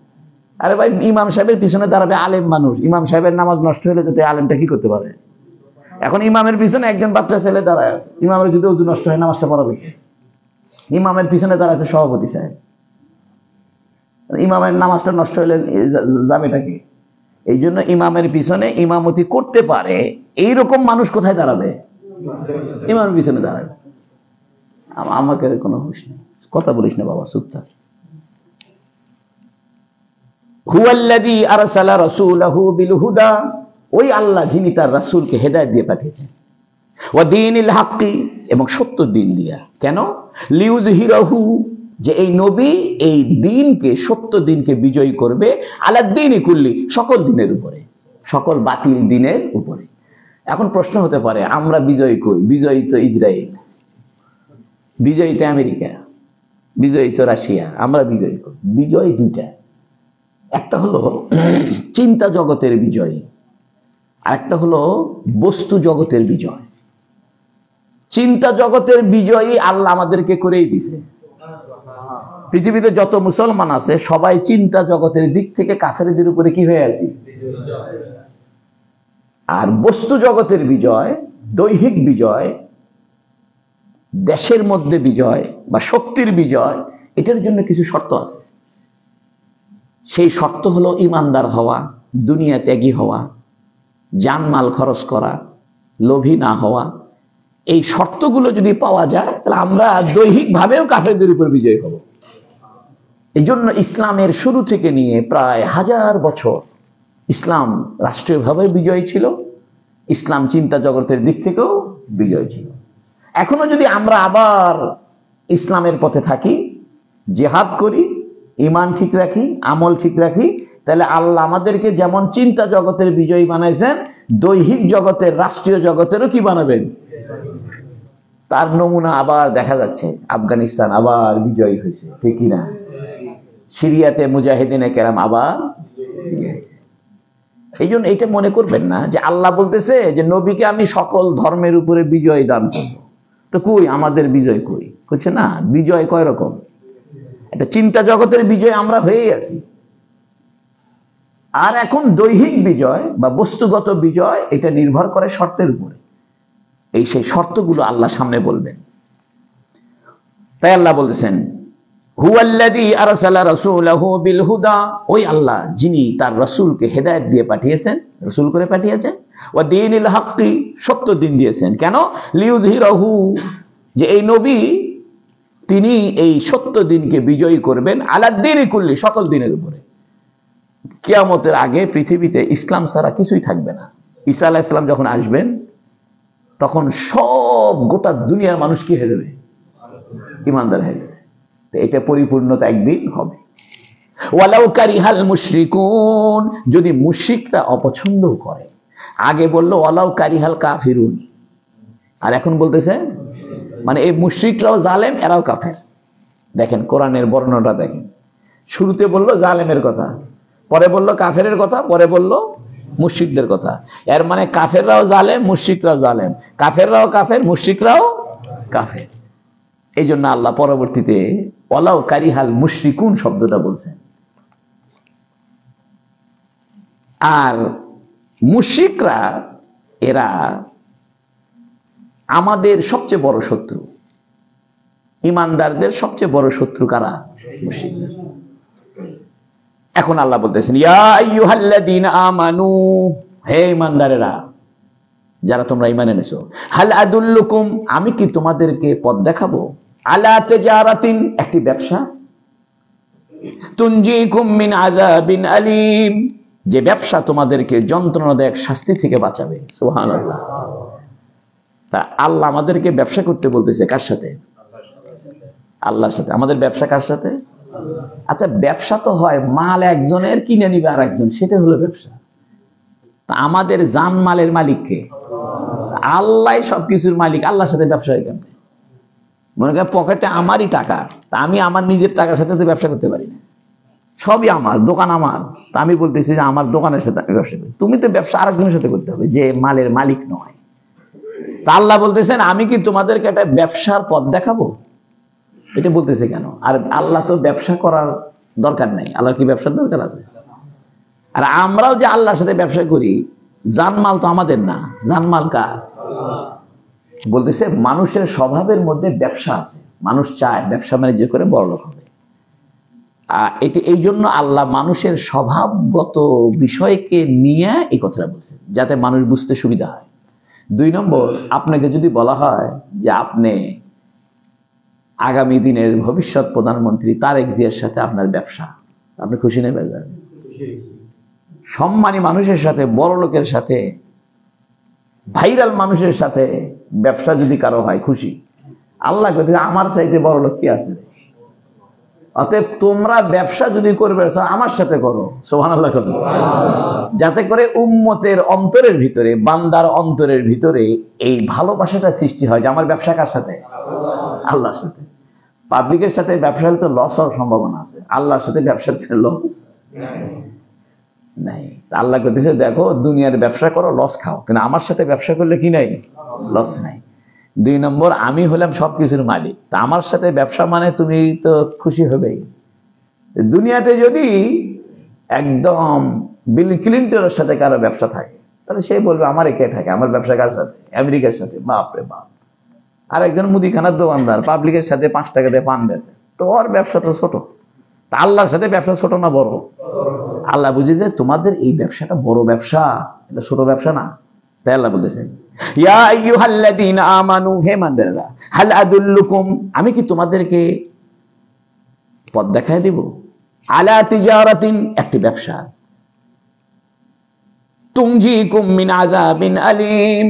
আরে ভাই, ইমাম সাহেবের পিছনে দাঁড়াবে আলেম মানুষ, ইমাম সাহেবের নামাজ নষ্ট হলে যেতে আলেমটা কি করতে পারে? এখন ইমামের পিছনে একজন বাচ্চা ছেলে দাঁড়ায় আছে, ইমামের যদি ওযু নষ্ট হয় নামাজটা পড়াবে কে? ইমামের পিছনে দাঁড়াচ্ছে সভাপতি সাহেব, ইমামের নামাজটা নষ্ট হলে যাবেটা কি? এই জন্য ইমামের পিছনে ইমামতি করতে পারে এইরকম মানুষ কোথায় দাঁড়াবে? ইমামের পিছনে দাঁড়াবে। আমাকে কোনো হুঁশ নেই, কথা বলিস না বাবা, চুপ থাক। হুয়াল্লাযী আরসালা রাসূলাহু বিল হুদা, ওই আল্লাহ যিনি তার রাসূলকে হেদায়েত দিয়ে পাঠিয়েছেন, ওয়া দীনিল হাক্কি, এবং সত্য দিন দিয়া। কেন? লিইয়ুযহিরাহু, যে এই নবী এই দিনকে, সত্য দিনকে বিজয়ী করবে, আলাদ দীনি কুল্লি, সকল দিনের উপরে, সকল বাতিল দিনের উপরে। এখন প্রশ্ন হতে পারে আমরা বিজয়ী কই? বিজয়ী তো ইসরায়েল, বিজয়ী তো আমেরিকা, বিজয়ী তো রাশিয়া, আমরা বিজয়ী কই? বিজয় দুইটা, একটা হলো চিন্তা জগতের বিজয়, আর একটা হলো বস্তু জগতের বিজয়। চিন্তা জগতের বিজয়ী আল্লাহ আমাদেরকে করেই দিছে। পৃথিবীতে যত মুসলমান আছে সবাই চিন্তা জগতের দিক থেকে কাফেরদের উপরে কি হয়ে আছে? আর বস্তু জগতের বিজয়, দৈহিক বিজয়, দেশের মধ্যে বিজয় বা শক্তির বিজয়, এটার জন্য কিছু শর্ত আছে। সেই শর্ত হলো ইমানদার হওয়া, দুনিয়া ত্যাগী হওয়া, জানমাল খরচ করা, লোভী না হওয়া, এই শর্তগুলো যদি পাওয়া যায় তাহলে আমরা দৈহিকভাবেও কাফেরদের উপর বিজয়ী হব। এই জন্য ইসলামের শুরু থেকে নিয়ে প্রায় 1000 বছর ইসলাম রাষ্ট্রীয়ভাবে বিজয়ী ছিল, ইসলাম চিন্তা জগতের দিক থেকেও বিজয় ছিল। এখনো যদি আমরা আবার ইসলামের পথে থাকি, জিহাদ করি, ঈমান ঠিক রাখি, আমল ঠিক রাখি, তাহলে আল্লাহ আমাদেরকে যেমন চিন্তা জগতের বিজয়ী বানাইছেন, দৈহিক জগতের, রাষ্ট্রীয় জগতেরও কি বানাবেন। তার নমুনা আবার দেখা যাচ্ছে। আফগানিস্তান আবার বিজয়ী হয়েছে, ঠিক কিনা? সিরিয়াতে মুজাহিদিনে কেরাম আবার বিজয়ী হয়েছে। এই জন্য এটা মনে করবেন না যে আল্লাহ বলতেছে যে নবীকে আমি সকল ধর্মের উপরে বিজয় দান করব। তো কই আমাদের বিজয় কই? হচ্ছে না, বিজয় কয় রকম। এটা চিন্তা জগতের বিজয় আমরা হয়েই আছি। আর এখন দৈহিক বিজয় বা বস্তুগত বিজয়, এটা নির্ভর করে শর্তের উপরে। এই সেই শর্তগুলো আল্লাহ সামনে বলবেন। তাই আল্লাহ বলতেছেন, হুয়াল্লাযী আরসালা রাসূলাহু বিল হুদা, ওই আল্লাহ যিনি তার রাসূলকে হেদায়েত দিয়ে পাঠিয়েছেন, রাসূল করে পাঠিয়েছেন, ওয়া দীনিল হাক্কি, সত্য দিন দিয়েছেন। কেন? লিইউযহিরাহু, যে এই নবী তিনি এই সত্য দিনকে বিজয়ী করবেন, আলাদ্দীনি কুল্লি, সকল দিনের উপরে। কিয়ামতের আগে পৃথিবীতে ইসলাম ছাড়া কিছুই থাকবে না। ঈসা আলাইহিস সালাম যখন আসবেন তখন সব গোটা দুনিয়ার মানুষ কি হয়ে যাবে? ঈমানদার হয়ে যাবে। এটা পরিপূর্ণতা একদিন হবে। ওয়ালাউ কারিহাল মুশরিকুন, যদি মুশরিকরা অপছন্দ করে। আগে বললো ওয়ালাউ কারিহাল কাফিরুন, আর এখন বলতেছে মানে এই মুশরিকরাও জালেম, এরাও কাফের। দেখেন কোরআনের বর্ণনাটা দেখেন, শুরুতে বললো জালেমের কথা, পরে বললো কাফেরের কথা, পরে বললো মুশরিকদের কথা। এর মানে কাফেররাও জালেম, মুশরিকরাও জালেম, কাফেররাও কাফের, মুশরিকরাও কাফের। এই জন্য আল্লাহ পরবর্তীতে ওয়ালাউ কারিহাল মুশরিকুন শব্দটা বলছেন। আর মুশরিকরা এরা আমাদের সবচেয়ে বড় শত্রু। ঈমানদারদের সবচেয়ে বড় শত্রু কারা? মুশরিকরা। এখন আল্লাহ বলতেছেন, ইয়া আইয়ুহাল্লাযীনা আমানু, হে ঈমানদারেরা, যারা তোমরা ঈমান এনেছো, হাল আদুল্লুকুম, আমি কি তোমাদেরকে পথ দেখাবো, আলা তিজারাতিন, একটি ব্যবসা, তুনজিকুম মিন আযাবিন আলীম, যে ব্যবসা তোমাদেরকে যন্ত্রণাদায়ক শাস্তি থেকে বাঁচাবে। সুবহানাল্লাহ। তা আল্লাহ আমাদেরকে ব্যবসা করতে বলতেছে কার সাথে? আল্লাহর সাথে। আমাদের ব্যবসা কার সাথে? আচ্ছা, ব্যবসা তো হয় মাল একজনের, কিনে নিবে আর একজন, সেটা হলো ব্যবসা। তা আমাদের জান মালের মালিক কে? আল্লাহ সবকিছুর মালিক। আল্লাহর সাথে ব্যবসা হয় কেমনে? মনে করেন পকেটে আমারই টাকা, তা আমি আমার নিজের টাকার সাথে তো ব্যবসা করতে পারি না। সবই আমার, দোকান আমার, তা আমি বলতেছি যে আমার দোকানের সাথে ব্যবসা করি। তুমি তো ব্যবসা আরেকজনের সাথে করতে হবে, যে মালের মালিক নয়। তা আল্লাহ বলতেছেন, আমি কি তোমাদেরকে একটা ব্যবসার পথ দেখাবো? এটা বলতেছে কেন? আর আল্লাহ তো ব্যবসা করার দরকার নাই। আল্লাহর কি ব্যবসার দরকার আছে? আর আমরাও যে আল্লাহর সাথে ব্যবসা করি, জানমাল তো আমাদের না, জানমাল কার? বলতেছে মানুষের স্বভাবের মধ্যে ব্যবসা আছে, মানুষ চায় ব্যবসা বাণিজ্য করে বড়লোক হবে। এটি এই জন্য আল্লাহ মানুষের স্বভাবগত বিষয়কে নিয়ে এই কথাটা বলছে, যাতে মানুষ বুঝতে সুবিধা হয়। 2 নম্বর, আপনাকে যদি বলা হয় যে আপনি আগামী দিনের ভবিষ্যৎ প্রধানমন্ত্রী তারেক জিয়ার সাথে আপনার ব্যবসা, আপনি খুশি নেবেন? সম্মানী মানুষের সাথে, বড় লোকের সাথে, ভাইরাল মানুষের সাথে ব্যবসা যদি কারো হয়, খুশি। আল্লাহ কে আমার চাইতে বড় লোক কি আছে? অতএব তোমরা ব্যবসা যদি করবে আমার সাথে করো, সুবহানাল্লাহ, যাতে করে উম্মতের অন্তরের ভিতরে, বান্দার অন্তরের ভিতরে এই ভালোবাসাটা সৃষ্টি হয় যে আমার ব্যবসা কার সাথে? আল্লাহর সাথে। পাবলিকের সাথে ব্যবসা হলে তো লস হওয়ার সম্ভাবনা আছে, আল্লাহর সাথে ব্যবসা লস নাই। আল্লাহ বলতেছে দেখো দুনিয়ার ব্যবসা করো, লস খাও, কিন্তু আমার সাথে ব্যবসা করলে কি নাই? লস নাই। 2 নম্বর, আমি হলাম সবকিছুর মালিক, তা আমার সাথে ব্যবসা মানে তুমি তো খুশি হবেই। দুনিয়াতে যদি একদম বিল ক্লিনটনের সাথে কারো ব্যবসা থাকে, তাহলে সে বলবে আমার কে থাকে, আমার ব্যবসা কার সাথে? আমেরিকার সাথে। বাপরে বাপ। আর একজন মুদিখানার দোকানদার পাবলিকের সাথে 5 টাকা দিয়ে পান বেচে, তো ওর ব্যবসা তো ছোট, তা আল্লাহর সাথে ব্যবসা ছোট না বড়? আল্লাহ বুঝে যে তোমাদের এই ব্যবসাটা বড় ব্যবসা, এটা ছোট ব্যবসা না। তাই আল্লাহ বলেছেন, ইয়া আইয়ুহাল্লাযীনা আমানু, হে ইমানদাররা, হাল আদুল্লুকুম, আমি কি তোমাদেরকে পথ দেখায় দিব, আলা তিজারাতিন, একটি ব্যবসা, তুনজিকুম মিন আযাবিন আলীম,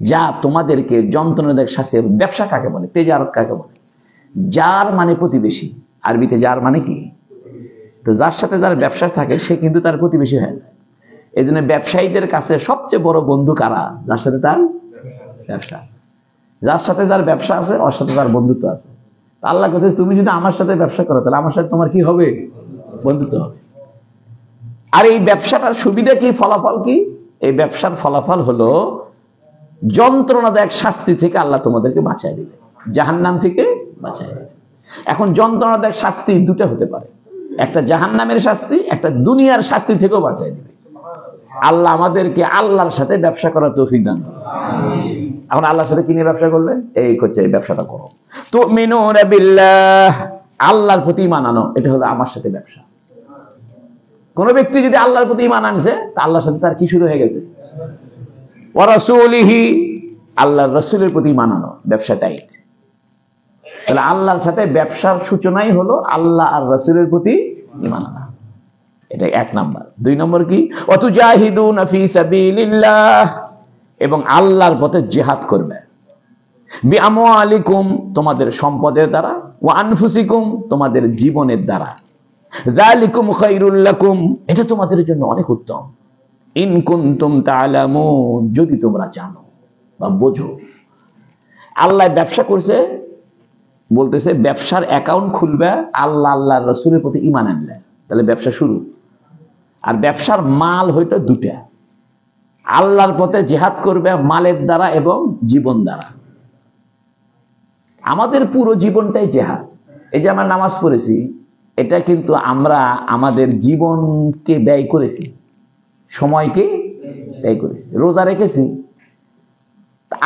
যা তোমাদেরকে যন্ত্রণাদায়ক শাস্তি। ব্যবসা কাকে বলে? তেজারত কাকে বলে? যার মানে প্রতিবেশী, আরবিতে যার মানে কি? তো যার সাথে যার ব্যবসা থাকে সে কিন্তু তার প্রতিবেশী হয়ে যায়। এই জন্য ব্যবসায়ীদের কাছে সবচেয়ে বড় বন্ধু কারা? যার সাথে তার ব্যবসা, যার সাথে যার ব্যবসা আছে ওর সাথে তার বন্ধুত্ব আছে। আল্লাহ কথা, তুমি যদি আমার সাথে ব্যবসা করো তাহলে আমার সাথে তোমার কি হবে? বন্ধুত্ব হবে। আর এই ব্যবসাটার সুবিধা কি, ফলাফল কি? এই ব্যবসার ফলাফল হলো যন্ত্রণাদায়ক শাস্তি থেকে আল্লাহ তোমাদেরকে বাঁচায় দিবে, জাহান্নাম থেকে বাঁচায় দিবে। এখন যন্ত্রণাদায়ক শাস্তি দুটো হতে পারে, একটা জাহান্নামের শাস্তি, একটা দুনিয়ার শাস্তি থেকেও বাঁচায় দিবে। আল্লাহ আমাদেরকে আল্লাহর সাথে ব্যবসা করার তৌফিক দান করুন। এখন আল্লাহর সাথে কি নিয়ে ব্যবসা করবেন? এই করছে, এই ব্যবসাটা করো। তুমিনুনা বিল্লাহ, আল্লাহর প্রতি ঈমান আনো, এটা হলো আমার সাথে ব্যবসা। কোন ব্যক্তি যদি আল্লাহর প্রতি ঈমান আনছে, তা আল্লাহর সাথে তার কি শুরু হয়ে গেছে? ওয়া রাসূলিহি, আল্লাহর রাসূলের প্রতি ঈমান আনো, ব্যবসা টাইট। তাহলে আল্লাহর সাথে ব্যবসার সূচনাই হলো আল্লাহ আর রাসূলের প্রতি ঈমান আনা। এটা এক নাম্বার। দুই নম্বর কি? ওয়া তুজাহিদুনা ফি সাবিলিল্লাহ, এবং আল্লাহর পথে জিহাদ করবে, বিআমওয়ালিকুম, তোমাদের সম্পদের দ্বারা, ওয়া আনফুসিকুম, তোমাদের জীবনের দ্বারা, যালিকুম খায়রুল লাকুম, এটা তোমাদের জন্য অনেক উত্তম, ইন কুনতুম তা'লামুন, যদি তোমরা জানো বা বোঝো। আল্লাহ ব্যবসা করছে, বলতেছে ব্যবসার অ্যাকাউন্ট খুলবে আল্লাহ আল্লাহর রাসূলের প্রতি ঈমান আনলে, তাহলে ব্যবসা শুরু। আর ব্যবসার মাল হইতো দুটা, আল্লাহর পথে জিহাদ করবে মালের দ্বারা এবং জীবন দ্বারা। আমাদের পুরো জীবনটাই জিহাদ। এই যে আমরা নামাজ পড়েছি, এটা কিন্তু আমরা আমাদের জীবনকে ব্যয় করেছি, সময়কে ব্যয় করেছি, রোজা রেখেছি।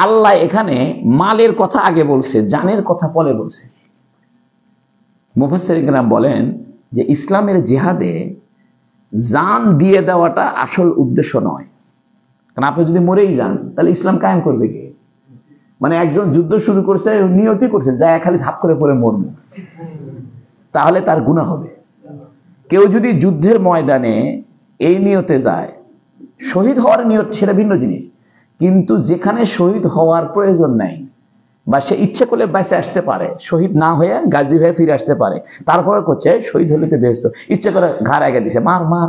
আল্লাহ এখানে মালের কথা আগে বলছে, জানের কথা পরে বলছে। মুফাসসিরিন কেরাম বলেন যে ইসলামের জিহাদে জান দিয়ে দেওয়াটা আসল উদ্দেশ্য নয়। কারণ আপনি যদি মরেই যান তাহলে ইসলাম কায়েম করবে কে? মানে একজন যুদ্ধ শুরু করছে, নিয়তি করছে যায় খালি ধাপ করে পড়ে মরব, তাহলে তার গুনাহ হবে। কেউ যদি যুদ্ধের ময়দানে এই নিয়তে যায়, শহীদ হওয়ার নিয়ত সেটা ভিন্ন জিনিস, কিন্তু যেখানে শহীদ হওয়ার প্রয়োজন নাই বা সে ইচ্ছে করলে বেঁচে আসতে পারে, শহীদ না হয়ে গাজী হয়ে ফিরে আসতে পারে, তারপরে করছে শহীদ হলে তো বেহেশত, ইচ্ছে করে ঘাড় আগে দিছে, মার মার,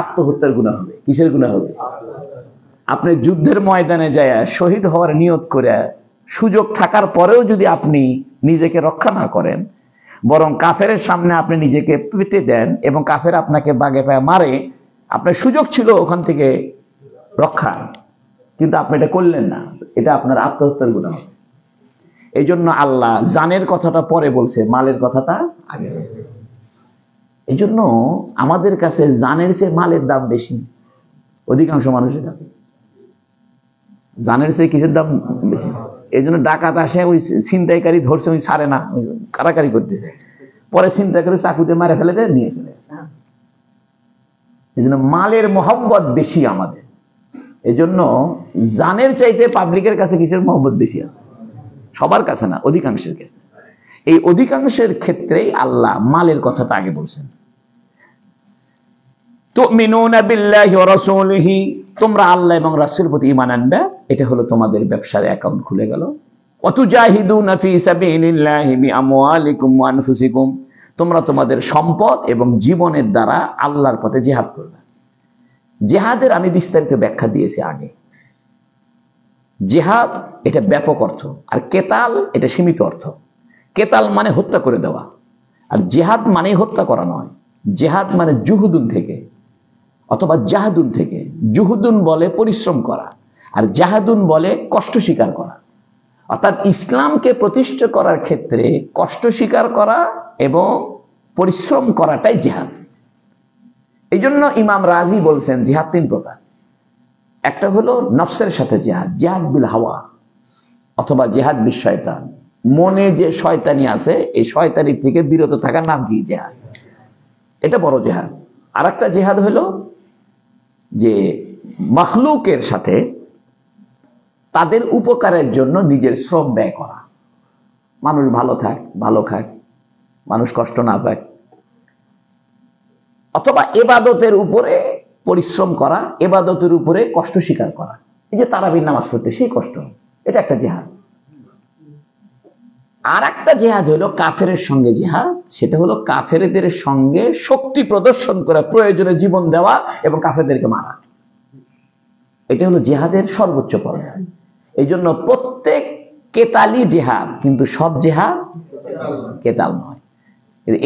আত্মহত্যার গুনাহ হবে। কিসের গুনাহ হবে? আপনি যুদ্ধের ময়দানে যায় শহীদ হওয়ার নিয়ত করে সুযোগ থাকার পরেও যদি আপনি নিজেকে রক্ষা না করেন, বরং কাফেরের সামনে আপনি নিজেকে পিটে দেন এবং কাফের আপনাকে বাগে পায়ে মারে, আপনার সুযোগ ছিল ওখান থেকে রক্ষা, কিন্তু আপনি এটা করলেন না, এটা আপনার আত্মহত্যার গুনাহ। এই জন্য আল্লাহ জানের কথাটা পরে বলছে, মালের কথাটা আগে বলছে। এই জন্য আমাদের কাছে জানের চেয়ে মালের দাম বেশি, অধিকাংশ মানুষের কাছে জানের চেয়ে কিসের দাম বেশি। এই জন্য ডাকাত আসে, ওই ছিনতাইকারী ধরছে, ওই ছাড়ে না, কারাকারি করতেছে, পরে ছিনতাইকারী চাকুতে মারে ফেলে দেয়, নিয়ে চলে গেছে। এই জন্য মালের মহব্বত বেশি আমাদের। এই জন্য জানের চাইতে পাবলিকের কাছে কিসের মহব্বত বেশি আছে? সবার কাছে না, অধিকাংশের কাছে। এই অধিকাংশের ক্ষেত্রেই আল্লাহ মালের কথাটা আগে বলছেন। তুমিনুনা বিল্লাহি ওয়া রাসূলিহি, তোমরা আল্লাহ এবং রাসূলের প্রতি ঈমান আনবে, এটা হলো তোমাদের ব্যবসার অ্যাকাউন্ট খুলে গেল। ওয়া তুজাহিদুনা ফি সাবিলিল্লাহি বিআমওয়ালিকুম ওয়া আনফুসিকুম, তোমরা তোমাদের সম্পদ এবং জীবনের দ্বারা আল্লাহর পথে জিহাদ করবে। জিহাদের আমি বিস্তারিত ব্যাখ্যা দিয়েছি আগে। জিহাদ এটা ব্যাপক অর্থ, আর কেতাল এটা সীমিত অর্থ। কেতাল মানে হত্যা করে দেওয়া, আর জিহাদ মানে হত্যা করা নয়। জিহাদ মানে জুহুদুন থেকে অথবা জাহাদুন থেকে। জুহুদুন বলে পরিশ্রম করা, আর জাহাদুন বলে কষ্ট স্বীকার করা। অর্থাৎ ইসলামকে প্রতিষ্ঠা করার ক্ষেত্রে কষ্ট স্বীকার করা এবং পরিশ্রম করাটাই জিহাদ। এই জন্য ইমাম রাজি বলছেন জিহাদ তিন প্রকার। একটা হলো নফসের সাথে জিহাদ, জিহাদ বিল হাওয়া অথবা জিহাদ বিশ শয়তান, মনে যে শয়তানি আছে এই শয়তানি থেকে বিরত থাকার নাম কি? জিহাদ। এটা বড় জিহাদ। আর একটা জিহাদ হলো যে মাখলুকের সাথে তাদের উপকারের জন্য নিজের শ্রম ব্যয় করা। মানুষ ভালো থাক, ভালো খাক, মানুষ কষ্ট না পাক, অথবা ইবাদতের উপরে পরিশ্রম করা, ইবাদতের উপরে কষ্ট স্বীকার করা। এই যে তারাবির নামাজ পড়তে সেই কষ্ট, এটা একটা জিহাদ। আর একটা জিহাদ হলো কাফেরের সঙ্গে জিহাদ, সেটা হলো কাফেরদের সঙ্গে শক্তি প্রদর্শন করা, প্রয়োজনে জীবন দেওয়া এবং কাফেরদেরকে মারা। এটা হলো জিহাদের সর্বোচ্চ পর্যায়। এই জন্য প্রত্যেক কেতালি জিহাদ, কিন্তু সব জিহাদ কেতাল নয়।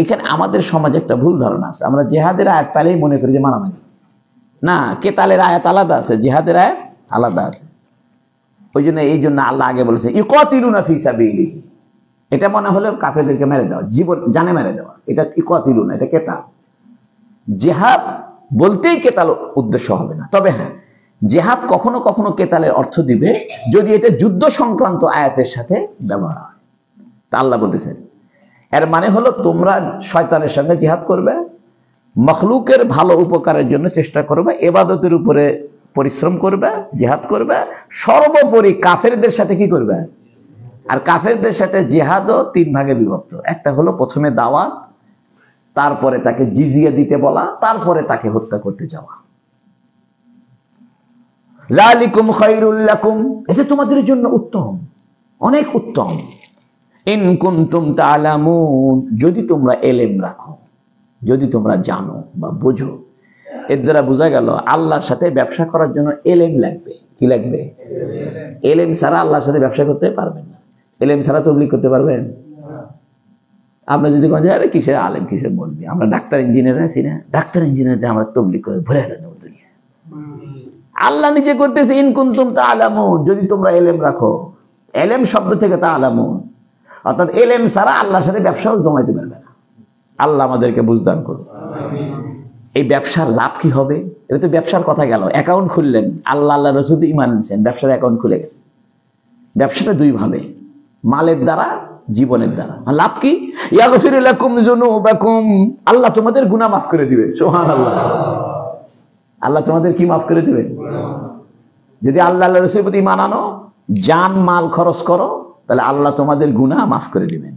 এখানে আমাদের সমাজে একটা ভুল ধারণা আছে, আমরা জিহাদের আয়াত পেলেই মনে করি যে মারামারি। না, কেতালের আয়াত আলাদা আছে, জিহাদের আয়াত আলাদা আছে। এই জন্য আল্লাহ আগে বলেছে ইকাতিলুনা ফি সাবিলিহি, এটা মনে হলো কাফেরদেরকে মেরে দেওয়া, জীবন জানে মেরে দেওয়া। এটা ইকাতিলুনা, এটা কেতাল। জিহাদ বলতেই কেতাল উদ্দেশ্য হবে না। তবে হ্যাঁ, জিহাদ কখনো কখনো কেতালের অর্থ দিবে যদি এটা যুদ্ধ সংক্রান্ত আয়াতের সাথে ব্যবহার হয়। তা আল্লাহ বলতেছেন এর মানে হলো তোমরা শয়তানের সঙ্গে জিহাদ করবে, মখলুকের ভালো উপকারের জন্য চেষ্টা করবে, ইবাদতের উপরে পরিশ্রম করবে, জিহাদ করবে, সর্বোপরি কাফেরদের সাথে কি করবে? আর কাফেরদের সাথে জিহাদও তিন ভাগে বিভক্ত। একটা হলো প্রথমে দাওয়াত, তারপরে তাকে জিজিয়া দিতে বলা, তারপরে তাকে হত্যা করতে যাওয়া। যালিকুম খায়রুল লাকুম, এটা তোমাদের জন্য উত্তম, অনেক উত্তম। ইন কুনতুম তা'লামুন, যদি তোমরা এলেম রাখো, যদি তোমরা জানো বা বোঝো। এর দ্বারা বোঝা গেল আল্লাহর সাথে ব্যবসা করার জন্য এলেম লাগবে। কি লাগবে? এলেম ছাড়া আল্লাহর সাথে ব্যবসা করতে পারবেন না। এলেম ছাড়া তাবলীগ করতে পারবেন? আপনি যদি কোন জায়গায় কিসের আলেম, কিসের বলবি, আমরা ডাক্তার ইঞ্জিনিয়ার আছি না, ডাক্তার ইঞ্জিনিয়ার আমরা তাবলীগ করে ভরে ফেলেন দুনিয়া। আল্লাহ নিজে করতেছে ইন কুনতুম তা'লামুন, যদি তোমরা এলেম রাখো। এলেম শব্দ থেকে তা'লামুন, অর্থাৎ এলেম ছাড়া আল্লাহর সাথে ব্যবসাও জমাইতে পারবে না। আল্লাহ আমাদেরকে বুঝদান করুন। এই ব্যবসার লাভ কি হবে? এটা তো ব্যবসার কথা গেল, অ্যাকাউন্ট খুললেন, আল্লাহ রসুল ঈমান আনছেন, ব্যবসার অ্যাকাউন্ট খুলে গেছে। ব্যবসাটা দুই ভাবে, মালের দ্বারা, জীবনের দ্বারা। লাভ কি? ইয়াগফিরু লাকুম যুনুবাকুম, আল্লাহ তোমাদের গুনাহ মাফ করে দিবে। সুবহানাল্লাহ। আল্লাহ তোমাদের কি মাফ করে দিবে? যদি আল্লাহ রসুলের প্রতি ঈমান আনো, জান মাল খরচ করো, তাহলে আল্লাহ তোমাদের গুনাহ মাফ করে দিবেন।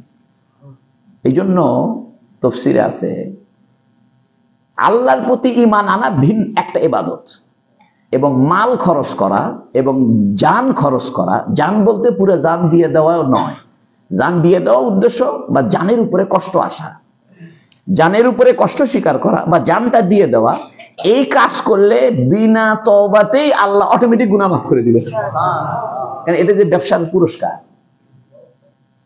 এই জন্য তাফসীরে আছে আল্লাহর প্রতি ঈমান আনা ভিন্ন একটা ইবাদত, এবং মাল খরচ করা এবং জান খরচ করা, জান বলতে পুরো জান দিয়ে দেওয়া নয়, জান দিয়ে দেওয়া উদ্দেশ্য বা জানের উপরে কষ্ট আসা, জানের উপরে কষ্ট স্বীকার করা বা জানটা দিয়ে দেওয়া, এই কাজ করলে বিনা তওবাতেই আল্লাহ অটোমেটিক গুনাহ মাফ করে দিবে। কারণ এটা যে ব্যবসার পুরস্কার।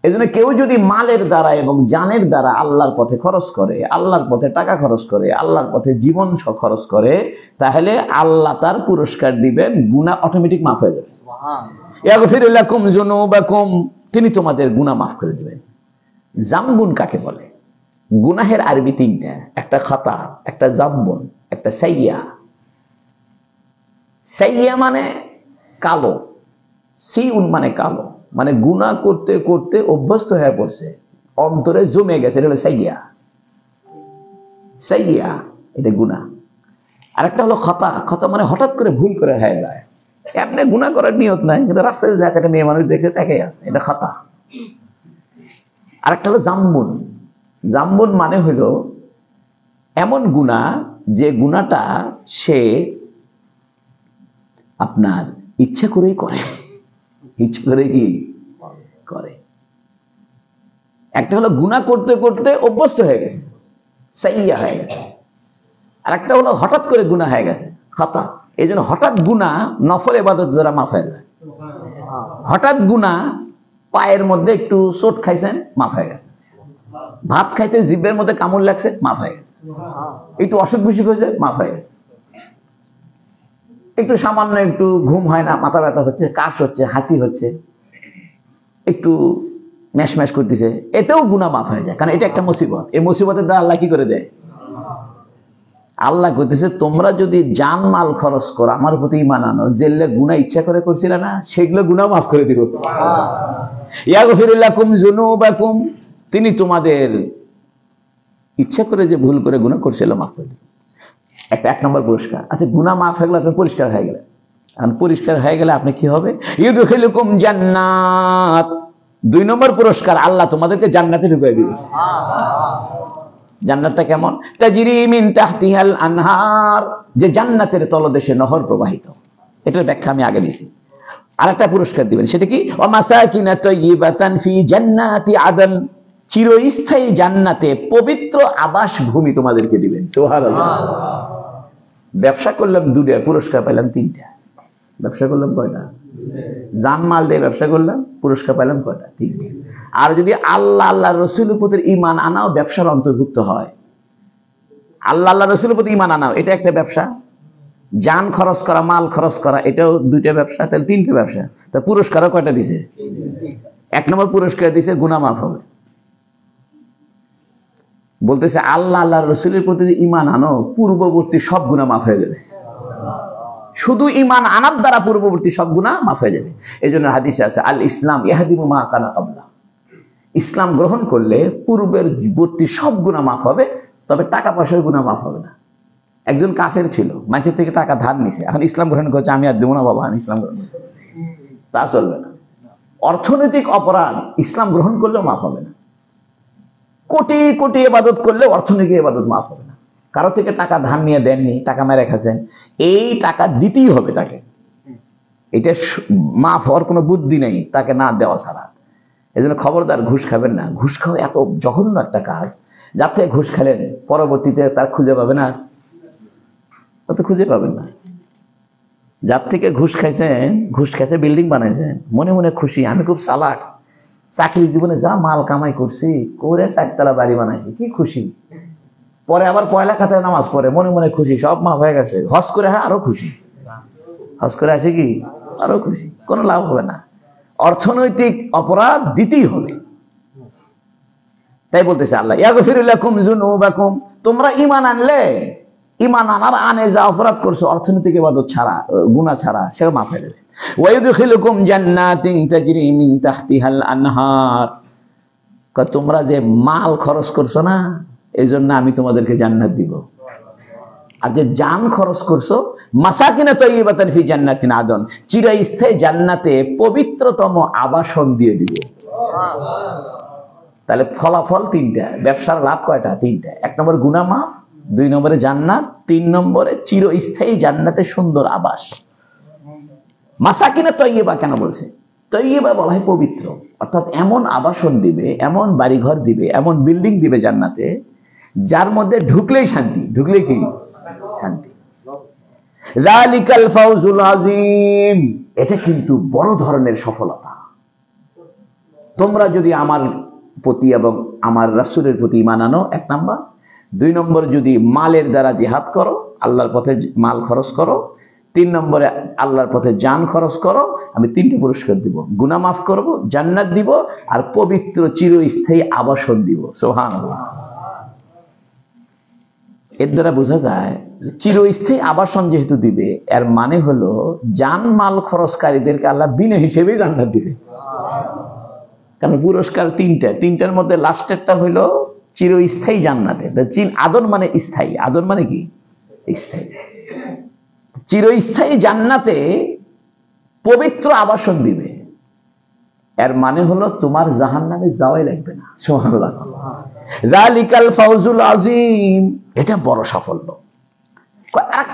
এজন্য কেউ যদি মালের দ্বারা এবং জানের দ্বারা আল্লাহর পথে খরচ করে, আল্লাহর পথে টাকা খরচ করে, আল্লাহর পথে জীবন খরচ করে, তাহলে আল্লাহ তার পুরস্কার দিবেন, গুনাহ অটোমেটিক মাফ হয়ে যাবে। ইয়াগফিরু লাকুম যুনুবাকুম, তিনি তোমাদের গুনাহ মাফ করে দিবেন। জামবুন কাকে বলে? গুনাহের আরবি তিনটা, একটা খাতা, একটা জামবুন, একটা সাইয়্যা। সাইয়্যা মানে কালো, সিউন মানে কালো, মানে গুনাহ করতে করতে অভ্যস্ত হয়ে পড়ছে, অন্তরে জমে গেছে, এটা হলো সাইয়্যা। সাইয়্যা এটা গুনাহ। আর একটা হলো খাতা, খাতা মানে হঠাৎ করে ভুল করে হয়ে যায়, এমনি গুনাহ করার নিয়ত নাই, কিন্তু রাস্তায় যায় একটা মেয়ে মানুষ দেখে তাকাই আছে, এটা খাতা। আর একটা হলো জামবুন। জামবুন মানে হলো এমন গুনাহ যে গুনাহটা সে আপনার ইচ্ছা করেই করে, ইচ্ছা করে কি করে। একটা হলো গুনাহ করতে করতে অভ্যস্ত হয়ে গেছে, সাইয়্যা হয়ে গেছে। আর একটা হলো হঠাৎ করে গুনাহ হয়ে গেছে, খাতা। এই জন্য হঠাৎ গুনাহ নফল ইবাদত দ্বারা মাফ হয়ে যায়। হঠাৎ গুনাহ, পায়ের মধ্যে একটু চোট খাইছেন, মাফ হয়ে গেছে। ভাত খাইতে জিভের মধ্যে কামড় লাগছে, মাফ হয়ে গেছে। একটু অসুখ বিসুখ হয়েছে, মাফ হয়ে গেছে। একটু সামান্য একটু ঘুম হয় না, মাথা ব্যথা হচ্ছে, কাশ হচ্ছে, হাসি হচ্ছে, একটু ম্যাশ ম্যাশ করতেছে, এতেও গুনাহ মাফ হয়ে যায়। কারণ এটা একটা মুসিবত, এই মুসিবতের দ্বারা আল্লাহ কি করে দেয়? আল্লাহ কইতেছে তোমরা যদি জান মাল খরচ করো আমার প্রতি ঈমান আনো, যেগুলো গুনাহ ইচ্ছা করে করছিলে না সেগুলো গুনাহ মাফ করে দিব। ইয়াগফিরু লাকুম যুনুবাকুম, তিনি তোমাদের ইচ্ছা করে যে ভুল করে গুনাহ করছিল মাফ করে দিবেন। এক নম্বর পুরস্কার। আচ্ছা, গুনাহ মাফ হয়ে গেলে আপনি পরিষ্কার হয়ে গেলেন। এখন পরিষ্কার হয়ে গেলে আপনি কি হবে? ইউদখিলুকুম জান্নাত, 2 নম্বর পুরস্কার, আল্লাহ তোমাদেরকে জান্নাতে ঢুকিয়ে দিবে। জান্নাতটা কেমন? তাজরি মিন তাহতিহাল আনহার, যে জান্নাতের তলদেশে নহর প্রবাহিত। এটার ব্যাখ্যা আমি আগে দিয়েছি। আরেকটা পুরস্কার দিবেন, সেটা কি? ওয়া মাসাকিনা তাইয়িবাতান ফি জান্নাতি আদন, চিরস্থায়ী জান্নাতে পবিত্র আবাস ভূমি তোমাদেরকে দিবেন। সুবহানাল্লাহ। ব্যবসা করলাম 2টা, পুরস্কার পাইলাম 3টা। ব্যবসা করলাম কয়টা? জানমাল দিয়ে ব্যবসা করলাম, পুরস্কার পাইলাম কয়টা? 3টা। আর যদি আল্লাহ আল্লাহ রসুলের প্রতি ঈমান আনাও ব্যবসার অন্তর্ভুক্ত হয়, আল্লাহ আল্লাহ রসুলের প্রতি ঈমান আনাও এটা একটা ব্যবসা, জান খরচ করা, মাল খরচ করা, এটাও 2টা ব্যবসা, তাহলে 3টে ব্যবসা। তা পুরস্কারও কয়টা দিছে? 1 নম্বর পুরস্কার দিছে গুনাহ মাফ হবে। বলতেছে আল্লাহ আল্লাহ রসুলের প্রতি ঈমান আনো, পূর্ববর্তী সব গুনাহ মাফ হয়ে যাবে। শুধু ঈমান আনার দ্বারা পূর্ববর্তী সব গুনাহ মাফ হয়ে যাবে। এই জন্য হাদিসে আছে আল ইসলাম ইয়াহদিমু মা কানা ক্বাবলা, ইসলাম গ্রহণ করলে পূর্বের বর্তী সব গুনাহ মাফ হবে, তবে টাকা পয়সার গুনাহ মাফ হবে না। একজন কাফের ছিল, মানুষের থেকে টাকা ধার নিছে, এখন ইসলাম গ্রহণ করছে, আমি আর দেবো না বাবা, আমি ইসলাম গ্রহণ করব, তা চলবে না। অর্থনৈতিক অপরাধ ইসলাম গ্রহণ করলেও মাফ হবে না। কোটি কোটি ইবাদত করলে অর্থনৈতিক ইবাদত মাফ হবে না। কারো থেকে টাকা ধার নিয়ে দেননি, টাকা মেরে খাচ্ছেন, এই টাকা দিতেই হবে তাকে। এটা মাফ হওয়ার কোনো বুদ্ধি নেই তাকে না দেওয়া ছাড়া। এই জন্য খবরদার ঘুষ খাবেন না। ঘুষ খাওয়া এত জঘন্য একটা কাজ, যার থেকে ঘুষ খেলেন পরবর্তীতে তার খুঁজে পাবে না, তত খুঁজে পাবেন না। যার থেকে ঘুষ খাইছেন, ঘুষ খাইছে, বিল্ডিং বানাইছেন, মনে মনে খুশি, আমি খুব চালাক, চাকরি জীবনে যা মাল কামাই করছি, করে 4তলা বাড়ি বানাইছি, কি খুশি। পরে আবার পয়লা খাতায় নামাজ পড়ে, মনে মনে খুশি, সব মাফ হয়ে গেছে। হজ করে আরো খুশি, হজ করে আসে কি আরো খুশি, কোনো লাভ হবে না। অর্থনৈতিক অপরাধ দিতেই হবে। তাই বলতেছে আল্লাহ ইয়াগফিরু লাকুম যুনুবাকুম, তোমরা ঈমান আনলে, ঈমান আনার আনে যা অপরাধ করছো অর্থনৈতিক ইবাদত ছাড়া, গুনাহ ছাড়া, সেটা মাফ হয়ে যাবে। ওয়া ইউদখিলুকুম জান্নাতিন তাজরি মিন তাহতিহাল আনহার, তোমরা যে মাল খরচ করছো না, এই জন্য আমি তোমাদেরকে জান্নাত দিব। আর যে জান খরচ করছো, মাসাকিনা তাইয়িবাতান ফি জান্নাতিন আদন, চিরস্থায়ী জান্নাতে পবিত্রতম আবাসন দিয়ে দিব। তাহলে ফলাফল 3টা, ব্যবসার লাভ কয়টা? 3টা। 1 নম্বর গুনাহ মাফ, 2 নম্বরে জান্নাত, 3 নম্বরে চিরস্থায়ী জান্নাতে সুন্দর আবাস। মাসাকিনা তাইয়িবা কেন বলছে? তাইয়িবা বলা হয় পবিত্র, অর্থাৎ এমন আবাসন দিবে, এমন বাড়িঘর দিবে, এমন বিল্ডিং দিবে জান্নাতে, যার মধ্যে ঢুকলেই শান্তি। ঢুকলে কি শান্তি। যালিকাল ফাউজুল আযীম, এটা কিন্তু বড় ধরনের সফলতা। তোমরা যদি আমার প্রতি এবং আমার রাসূলের প্রতি ঈমান আনো, 1 নাম্বার। 2 নম্বর, যদি মালের দ্বারা জিহাদ করো, আল্লাহর পথে মাল খরচ করো। 3 নম্বরে আল্লাহর পথে জান খরচ করো, আমি 3টে পুরস্কার দিব, গুনাহ মাফ করব, জান্নাত দিব, আর পবিত্র চিরস্থায়ী আবাসন দিব। সুবহানাল্লাহ। এর দ্বারা বোঝা যায় চিরস্থায়ী আবাসন যেহেতু দিবে, এর মানে হলো জান মাল খরচকারীদেরকে আল্লাহ বিনা হিসেবেই জান্নাত দিবে। কারণ পুরস্কার 3টার মধ্যে লাস্টেরটা হলো চিরস্থায়ী জান্নাতে। আদন মানে স্থায়ী, আদন মানে কি স্থায়ী। চিরস্থায়ী জান্নাতে পবিত্র আবাসন দিবে, এর মানে হলো তোমার জাহান্নামে যাওয়াই লাগবে না। সুবহানাল্লাহ। যালিকাল ফাউজুল আযীম, এটা বড় সাফল্য।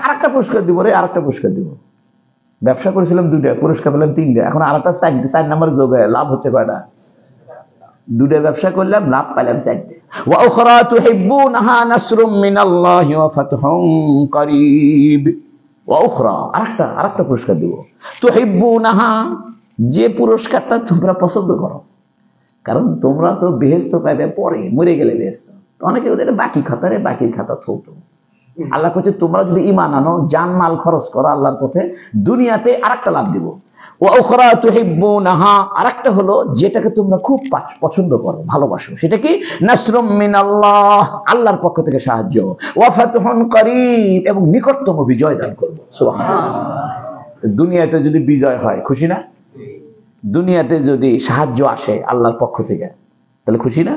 আরেকটা পুরস্কার দিব রে, আরেকটা পুরস্কার দিব। ব্যবসা করেছিলাম 2টা, পুরস্কার পেলাম 3টা, এখন আরেকটা 4 নম্বর যোগ হয়, লাভ হচ্ছে কয়টা? 2টা ব্যবসা করলাম, লাভ পাইলাম 4টে। ওয়া উখরা তুহিব্বুনাহা নাসরুম মিনাল্লাহি ওয়া ফাতহুম করিব। ওয়া উখরা, আরেকটা পুরস্কার দিব। তুহিব্বুনাহা, যে পুরস্কারটা তোমরা পছন্দ করো, কারণ তোমরা তো বেহেশত পাইবে পরে, মরে গেলে বেহেশত। অনেকে ওদের বাকি খাতারে, বাকির খাতা ছোট। আল্লাহ বলছে তোমরা যদি ঈমান আনো, জান মাল খরচ করো আল্লাহর পথে, দুনিয়াতে আরেকটা লাভ দিব। ওয়া উখরা তুহিব্বুনাহা, আরেকটা হলো যেটাকে তোমরা খুব পছন্দ করো, ভালোবাসো, সেটা কি? নাসরুম মিনাল্লাহ, আল্লাহর পক্ষ থেকে সাহায্য, ওয়া ফাতহুন করিব, এবং নিকটতম বিজয় দান করব। সুবহানাল্লাহ। দুনিয়াতে যদি বিজয় হয় খুশি না? দুনিয়াতে যদি সাহায্য আসে আল্লাহর পক্ষ থেকে তাহলে খুশি না?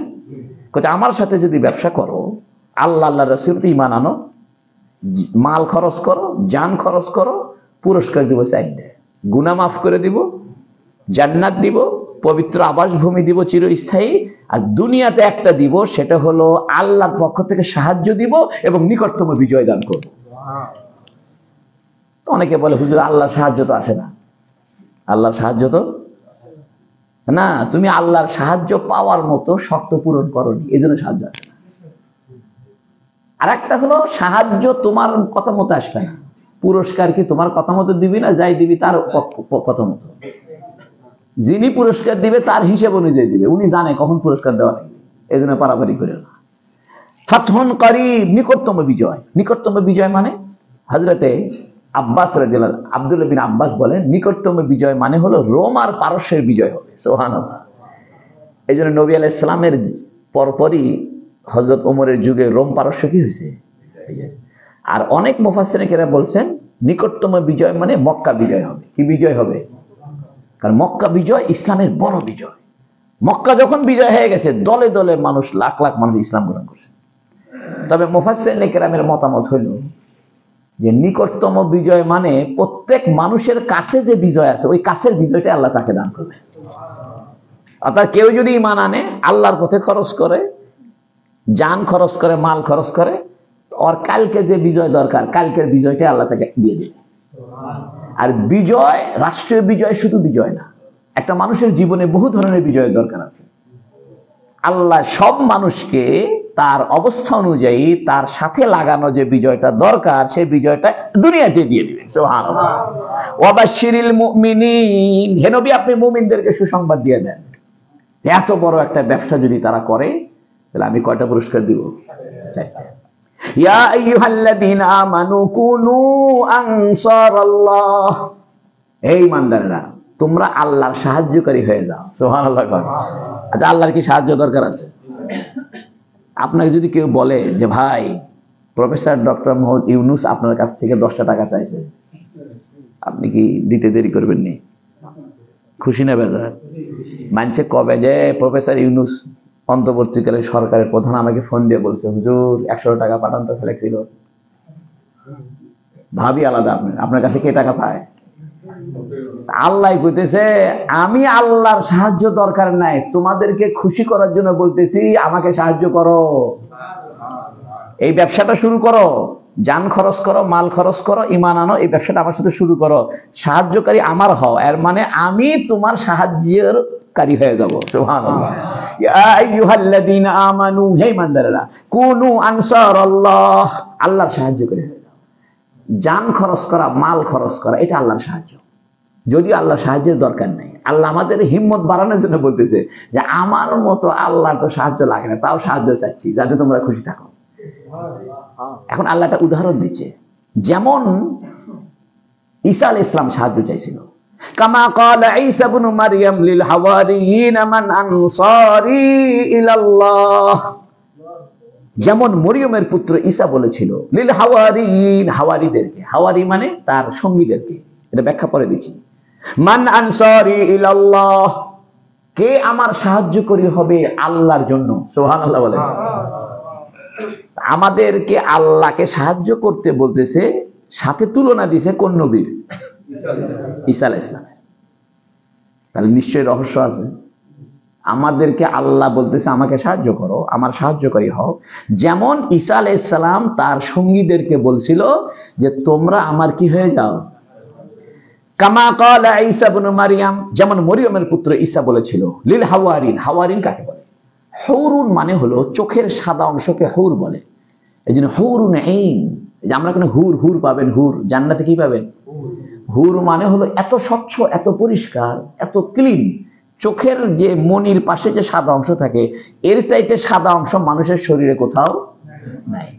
আমার সাথে যদি ব্যবসা করো, আল্লাহ আল্লাহ রাসূল ঈমান আনো, মাল খরচ করো, জান খরচ করো, পুরস্কার দিব, চাইলে গুনাহ মাফ করে দিব, জান্নাত দিব, পবিত্র আবাসভূমি দিব চিরস্থায়ী, আর দুনিয়াতে একটা দিব, সেটা হলো আল্লাহর পক্ষ থেকে সাহায্য দিব এবং নিকটতম বিজয় দান করব। অনেকে বলে হুজুর আল্লাহর সাহায্য তো আসে না। আল্লাহর সাহায্য তো না, তুমি আল্লাহর সাহায্য পাওয়ার মতো শর্ত পূরণ করনি, এই জন্য সাহায্য আসে না। আর একটা হলো সাহায্য তোমার কথা মতো আসবে না, পুরস্কার কি তোমার কথা মতো দিবি না, যাই দিবি তার কথা মতো। যিনি পুরস্কার দিবে তার হিসেব অনুযায়ী দিবে, উনি জানে কখন পুরস্কার দেওয়া লাগবে, এই জন্য পারাপারি করে না। ফাতহুন করিব, নিকটতম বিজয়। নিকটতম বিজয় মানে হযরতে আব্বাস রাদিয়াল্লাহু আনহু, আব্দুল্লাহ বিন আব্বাস বলেন, নিকটতম বিজয় মানে হলো রোম আর পারস্যের বিজয় হবে। সুবহানাল্লাহ। এই জন্য নবী আলাইহিস সালামের পরপরই হযরত ওমরের যুগে রোম পারস্য কি হয়েছে। আর অনেক মুফাসসিরিন কেরাম বলছেন নিকটতম বিজয় মানে মক্কা বিজয় হবে। কি বিজয় হবে? কারণ মক্কা বিজয় ইসলামের বড় বিজয়। মক্কা যখন বিজয় হয়ে গেছে, দলে দলে মানুষ, লাখ লাখ মানুষ ইসলাম গ্রহণ করছে। তবে মুফাসসিরিন কেরামের মতামত হইল যে নিকটতম বিজয় মানে প্রত্যেক মানুষের কাছে যে বিজয় আছে, ওই কাছের বিজয়টা আল্লাহ তাকে দান করবে। অর্থাৎ কেউ যদি ঈমান আনে, আল্লাহর পথে খরচ করে, জান খরচ করে, মাল খরচ করে, আর কালকে যে বিজয় দরকার, কালকের বিজয়টা আল্লাহ তাকে দিয়ে দিবে। আর বিজয়, রাষ্ট্রীয় বিজয় শুধু বিজয় না, একটা মানুষের জীবনে বহু ধরনের বিজয়ের দরকার আছে। আল্লাহ সব মানুষকে তার অবস্থা অনুযায়ী তার সাথে লাগানো যে বিজয়টা দরকার, সেই বিজয়টা দুনিয়াতে দিয়ে দিবেন। সুবহানাল্লাহ। ওয়া বাশশিরিল মুমিনিন, হে নবী আপনি মুমিনদেরকে সুসংবাদ দিয়ে দেন, এত বড় একটা ব্যবসা যদি তারা করে, তাহলে আমি কয়টা পুরস্কার দিব? 4টা। ইয়া আইয়ুহাল্লাযীনা আমানু কুনু আনসারাল্লাহ, এই ইমানদাররা তোমরা আল্লাহর সাহায্যকারী হয়ে যাও। সুবহানাল্লাহ। আচ্ছা, আল্লাহর কি সাহায্য দরকার আছে? আপনাকে যদি কেউ বলে যে ভাই প্রফেসর ডক্টর মোহাম্মদ ইউনুস আপনার কাছ থেকে 10টা টাকা চাইছে, আপনি কি দিতে দেরি করবেন নি? খুশি না বেজার? মানছে কবে যে প্রফেসর ইউনুস অন্তর্বর্তীকালে সরকারের প্রধান আমাকে ফোন দিয়ে বলছে হুজুর 100 টাকা পাঠান তো, ফেলেছিল। ভাবি আলাদা, আপনার কাছে কে টাকা চায়? আল্লাহ কইতেছে আমি আল্লাহর সাহায্য দরকার নাই, তোমাদেরকে খুশি করার জন্য বলতেছি আমাকে সাহায্য করো, এই ব্যবসাটা শুরু করো, জান খরচ করো, মাল খরচ করো, ঈমান আনো, এই ব্যবসাটা আমার সাথে শুরু করো, সাহায্যকারী আমার হও, এর মানে আমি তোমার সাহায্যকারী হয়ে যাব। সুবহানাল্লাহ। ইয়া আইয়ুহাল্লাযীনা আমানু, হে ইমানদাররা, কুনু আনসারাল্লাহ, আল্লাহর সাহায্যকারী হয়ে যাও। জান খরচ করা, মাল খরচ করা, এটা আল্লাহর সাহায্য। যদিও আল্লাহ সাহায্যের দরকার নেই, আল্লাহ আমাদের হিম্মত বাড়ানোর জন্য বলতেছে যে আমার মতো আল্লাহর তো সাহায্য লাগে না, তাও সাহায্য চাচ্ছি যাতে তোমরা খুশি থাকো। এখন আল্লাহ একটা উদাহরণ দিচ্ছে, যেমন ঈসা আলাইহিস সালাম সাহায্য চাইছিল, কামা ক্বালা ঈসা ইবনে মারইয়াম লিল হাওয়ারিয়িন মান আনসারি ইলাল্লাহ, যেমন মরিয়মের পুত্র ঈসা বলেছিল লিল হাওয়ারিয়িন, হাওয়ারিদেরকে, হাওয়ারি মানে তার সঙ্গীদেরকে, এটা ব্যাখ্যা পরে দিচ্ছি। মান আনসারি ইলাল্লাহ, কে আমার সাহায্যকারী হবে আল্লাহর জন্য। সুবহানাল্লাহ বলেন। আমাদেরকে আল্লাহকে সাহায্য করতে বলতেছে, সাথে তুলনা দিছে কোন নবীর? ঈসা আলাইহিস সালাম। তাহলে নিশ্চয়ই রহস্য আছে। আমাদেরকে আল্লাহ বলতেছে আমাকে সাহায্য করো, আমার সাহায্যকারী হও, যেমন ঈসা আলাইহিস সালাম তার সঙ্গীদেরকে বলছিল যে তোমরা আমার কি হয়ে যাও। কামা ক্বালা ঈসা ইবনে মারইয়াম, যেমন মরিয়মের পুত্র ঈসা বলেছিল লিল হাওয়ারিন, হাওয়ারিন কাকে বলে? হুরুন মানে হলো চোখের সাদা অংশকে হুর বলে, এই জন্য হুরুন আইন। এই যে আমরা কোনো হুর, হুর পাবেন, হুর জান্নাতে কি পাবেন? হুর মানে হলো এত স্বচ্ছ, এত পরিষ্কার, এত ক্লিন, চোখের যে মনির পাশে যে সাদা অংশ থাকে, এর চাইতে সাদা অংশ মানুষের শরীরে কোথাও নাই।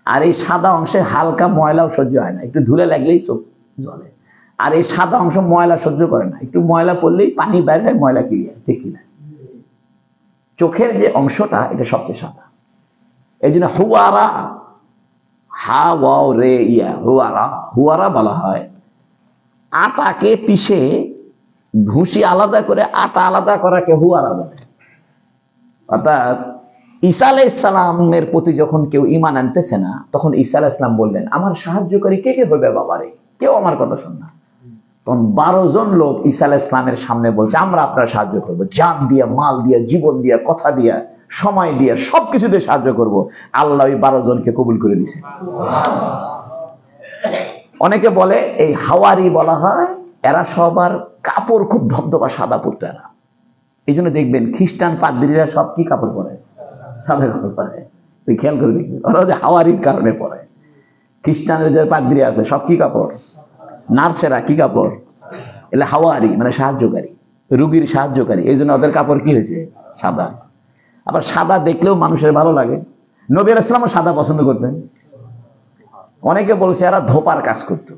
আর এই সাদা অংশে হালকা ময়লাও সহ্য হয় না, একটু ধুলে লাগলেই চোখ জ্বলে। আর এই সাদা অংশ ময়লা সহ্য করে না, একটু ময়লা পড়লেই পানি বের হয়, ময়লা ক্লিয়ার, ঠিক কিনা? চোখের যে অংশটা এটা সবচেয়ে সাদা। এই জন্য হুয়ারা, হা ওয়াও রে ইয়া, হুয়ারা, হুয়ারা বলা হয় আটাকে পিষে ভুসি আলাদা করে আটা আলাদা করাকে হুয়ারা বলে। অর্থাৎ ঈসা আলাইহিস সালামের প্রতি যখন কেউ ঈমান আনতেছে না, তখন ঈসা আলাইহিস সালাম বললেন, আমার সাহায্যকারী কে কে হবে বাবারে? কেউ আমার কথা শোন না। তখন 12 জন লোক ঈসা আলাইহিস সালামের সামনে বলছে, আমরা আপনার সাহায্য করব, জান দিয়া, মাল দিয়া, জীবন দিয়া, কথা দিয়া, সময় দিয়া, সবকিছু দিয়ে সাহায্য করব। আল্লাহ ওই 12 জনকে কবুল করে দিয়েছে। অনেকে বলে এই হাওয়ারি বলা হয়, এরা সবার কাপড় খুব ধবধবা সাদা পরতো এরা। এই জন্য দেখবেন খ্রিস্টান পাদ্রীরা সব কি কাপড় পরে? সাদা কাপড় পরে। তুই খেয়াল করে দেখবি, ওরা যে হাওয়ারির কারণে পরে। খ্রিস্টানের যে পাদ্রী আছে সব কি কাপড়? নার্সেরা কি কাপড়? এলে হাওয়ারি মানে সাহায্যকারী, রুগীর সাহায্যকারী। এই জন্য ওদের কাপড় কি হয়েছে? সাদা। আবার সাদা দেখলেও মানুষের ভালো লাগে। নবী আলাইহিস সালামও সাদা পছন্দ করতেন। অনেকে বলছে এরা ধোপার কাজ করতো,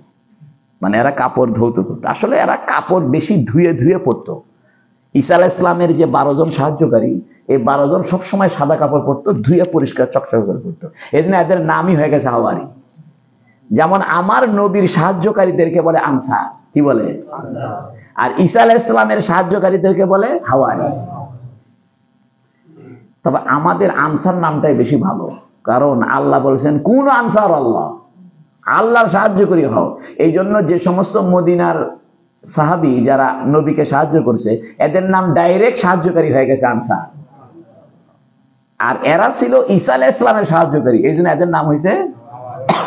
মানে এরা কাপড় ধৌত করতো। আসলে এরা কাপড় বেশি ধুয়ে ধুয়ে পরতো। ঈসা আলাইহিস সালামের যে 12 জন সাহায্যকারী, এই 12 জন সবসময় সাদা কাপড় পরতো, ধুয়ে পরিষ্কার চকচক করে পরতো। এই জন্য এদের নামই হয়ে গেছে হাওয়ারি। যেমন আমার নবীর সাহায্যকারীদেরকে বলে আনসার, কি বলে? আর ঈসা আলাইহিস সালামের সাহায্যকারীদেরকে বলে হাওয়ারি। তবে আমাদের আনসার নামটাই বেশি ভালো, কারণ আল্লাহ বলেছেন কোন আনসার আল্লাহ, আল্লাহর সাহায্যকারী হও। এই জন্য যে সমস্ত মদিনার সাহাবী যারা নবীকে সাহায্য করছে, এদের নাম ডাইরেক্ট সাহায্যকারী হয়ে গেছে আনসার। আর এরা ছিল ঈসা আলাইহিস সালামের সাহায্যকারী, এই জন্য এদের নাম হয়েছে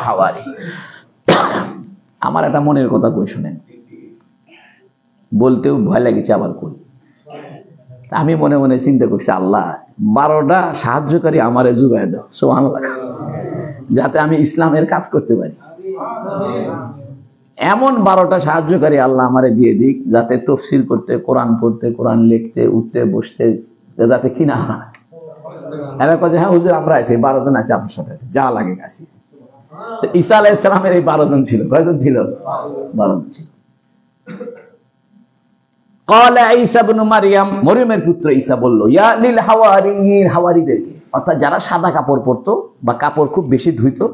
হাওয়ারি। আমার একটা মনের কথা কই শুনেন, বলতেও ভয় লাগেছে, আবার কই। আমি মনে মনে চিন্তা করছি, আল্লাহ 12টা সাহায্যকারী আমারে জুগায় দাও, সুবহানাল্লাহ, যাতে আমি ইসলামের কাজ করতে পারি। এমন 12টা সাহায্যকারী আল্লাহ আমারে দিয়ে দিক, যাতে তাফসীর করতে, কোরআন পড়তে, কোরআন লিখতে, উঠতে বসতে যাতে কিনা হয়। এরা কয় যে হ্যাঁ হুজুর আমরা আছি, 12 জন আছে, আপনার সাথে আছে, যা লাগে আছি। ঈসা আলাইহিস সালামের এই 12 জন ছিল, কয়জন ছিল? 12 জন ছিল। ক্বালা ঈসা ইবনে মারইয়াম, মরিয়মের পুত্র ঈসা বলল, ইয়া লিল হাওয়ারিয়িন, হাওয়ারিদেরকে, অর্থাৎ যারা সাদা কাপড় পরতো বা কাপড় খুব বেশি ধুইতো,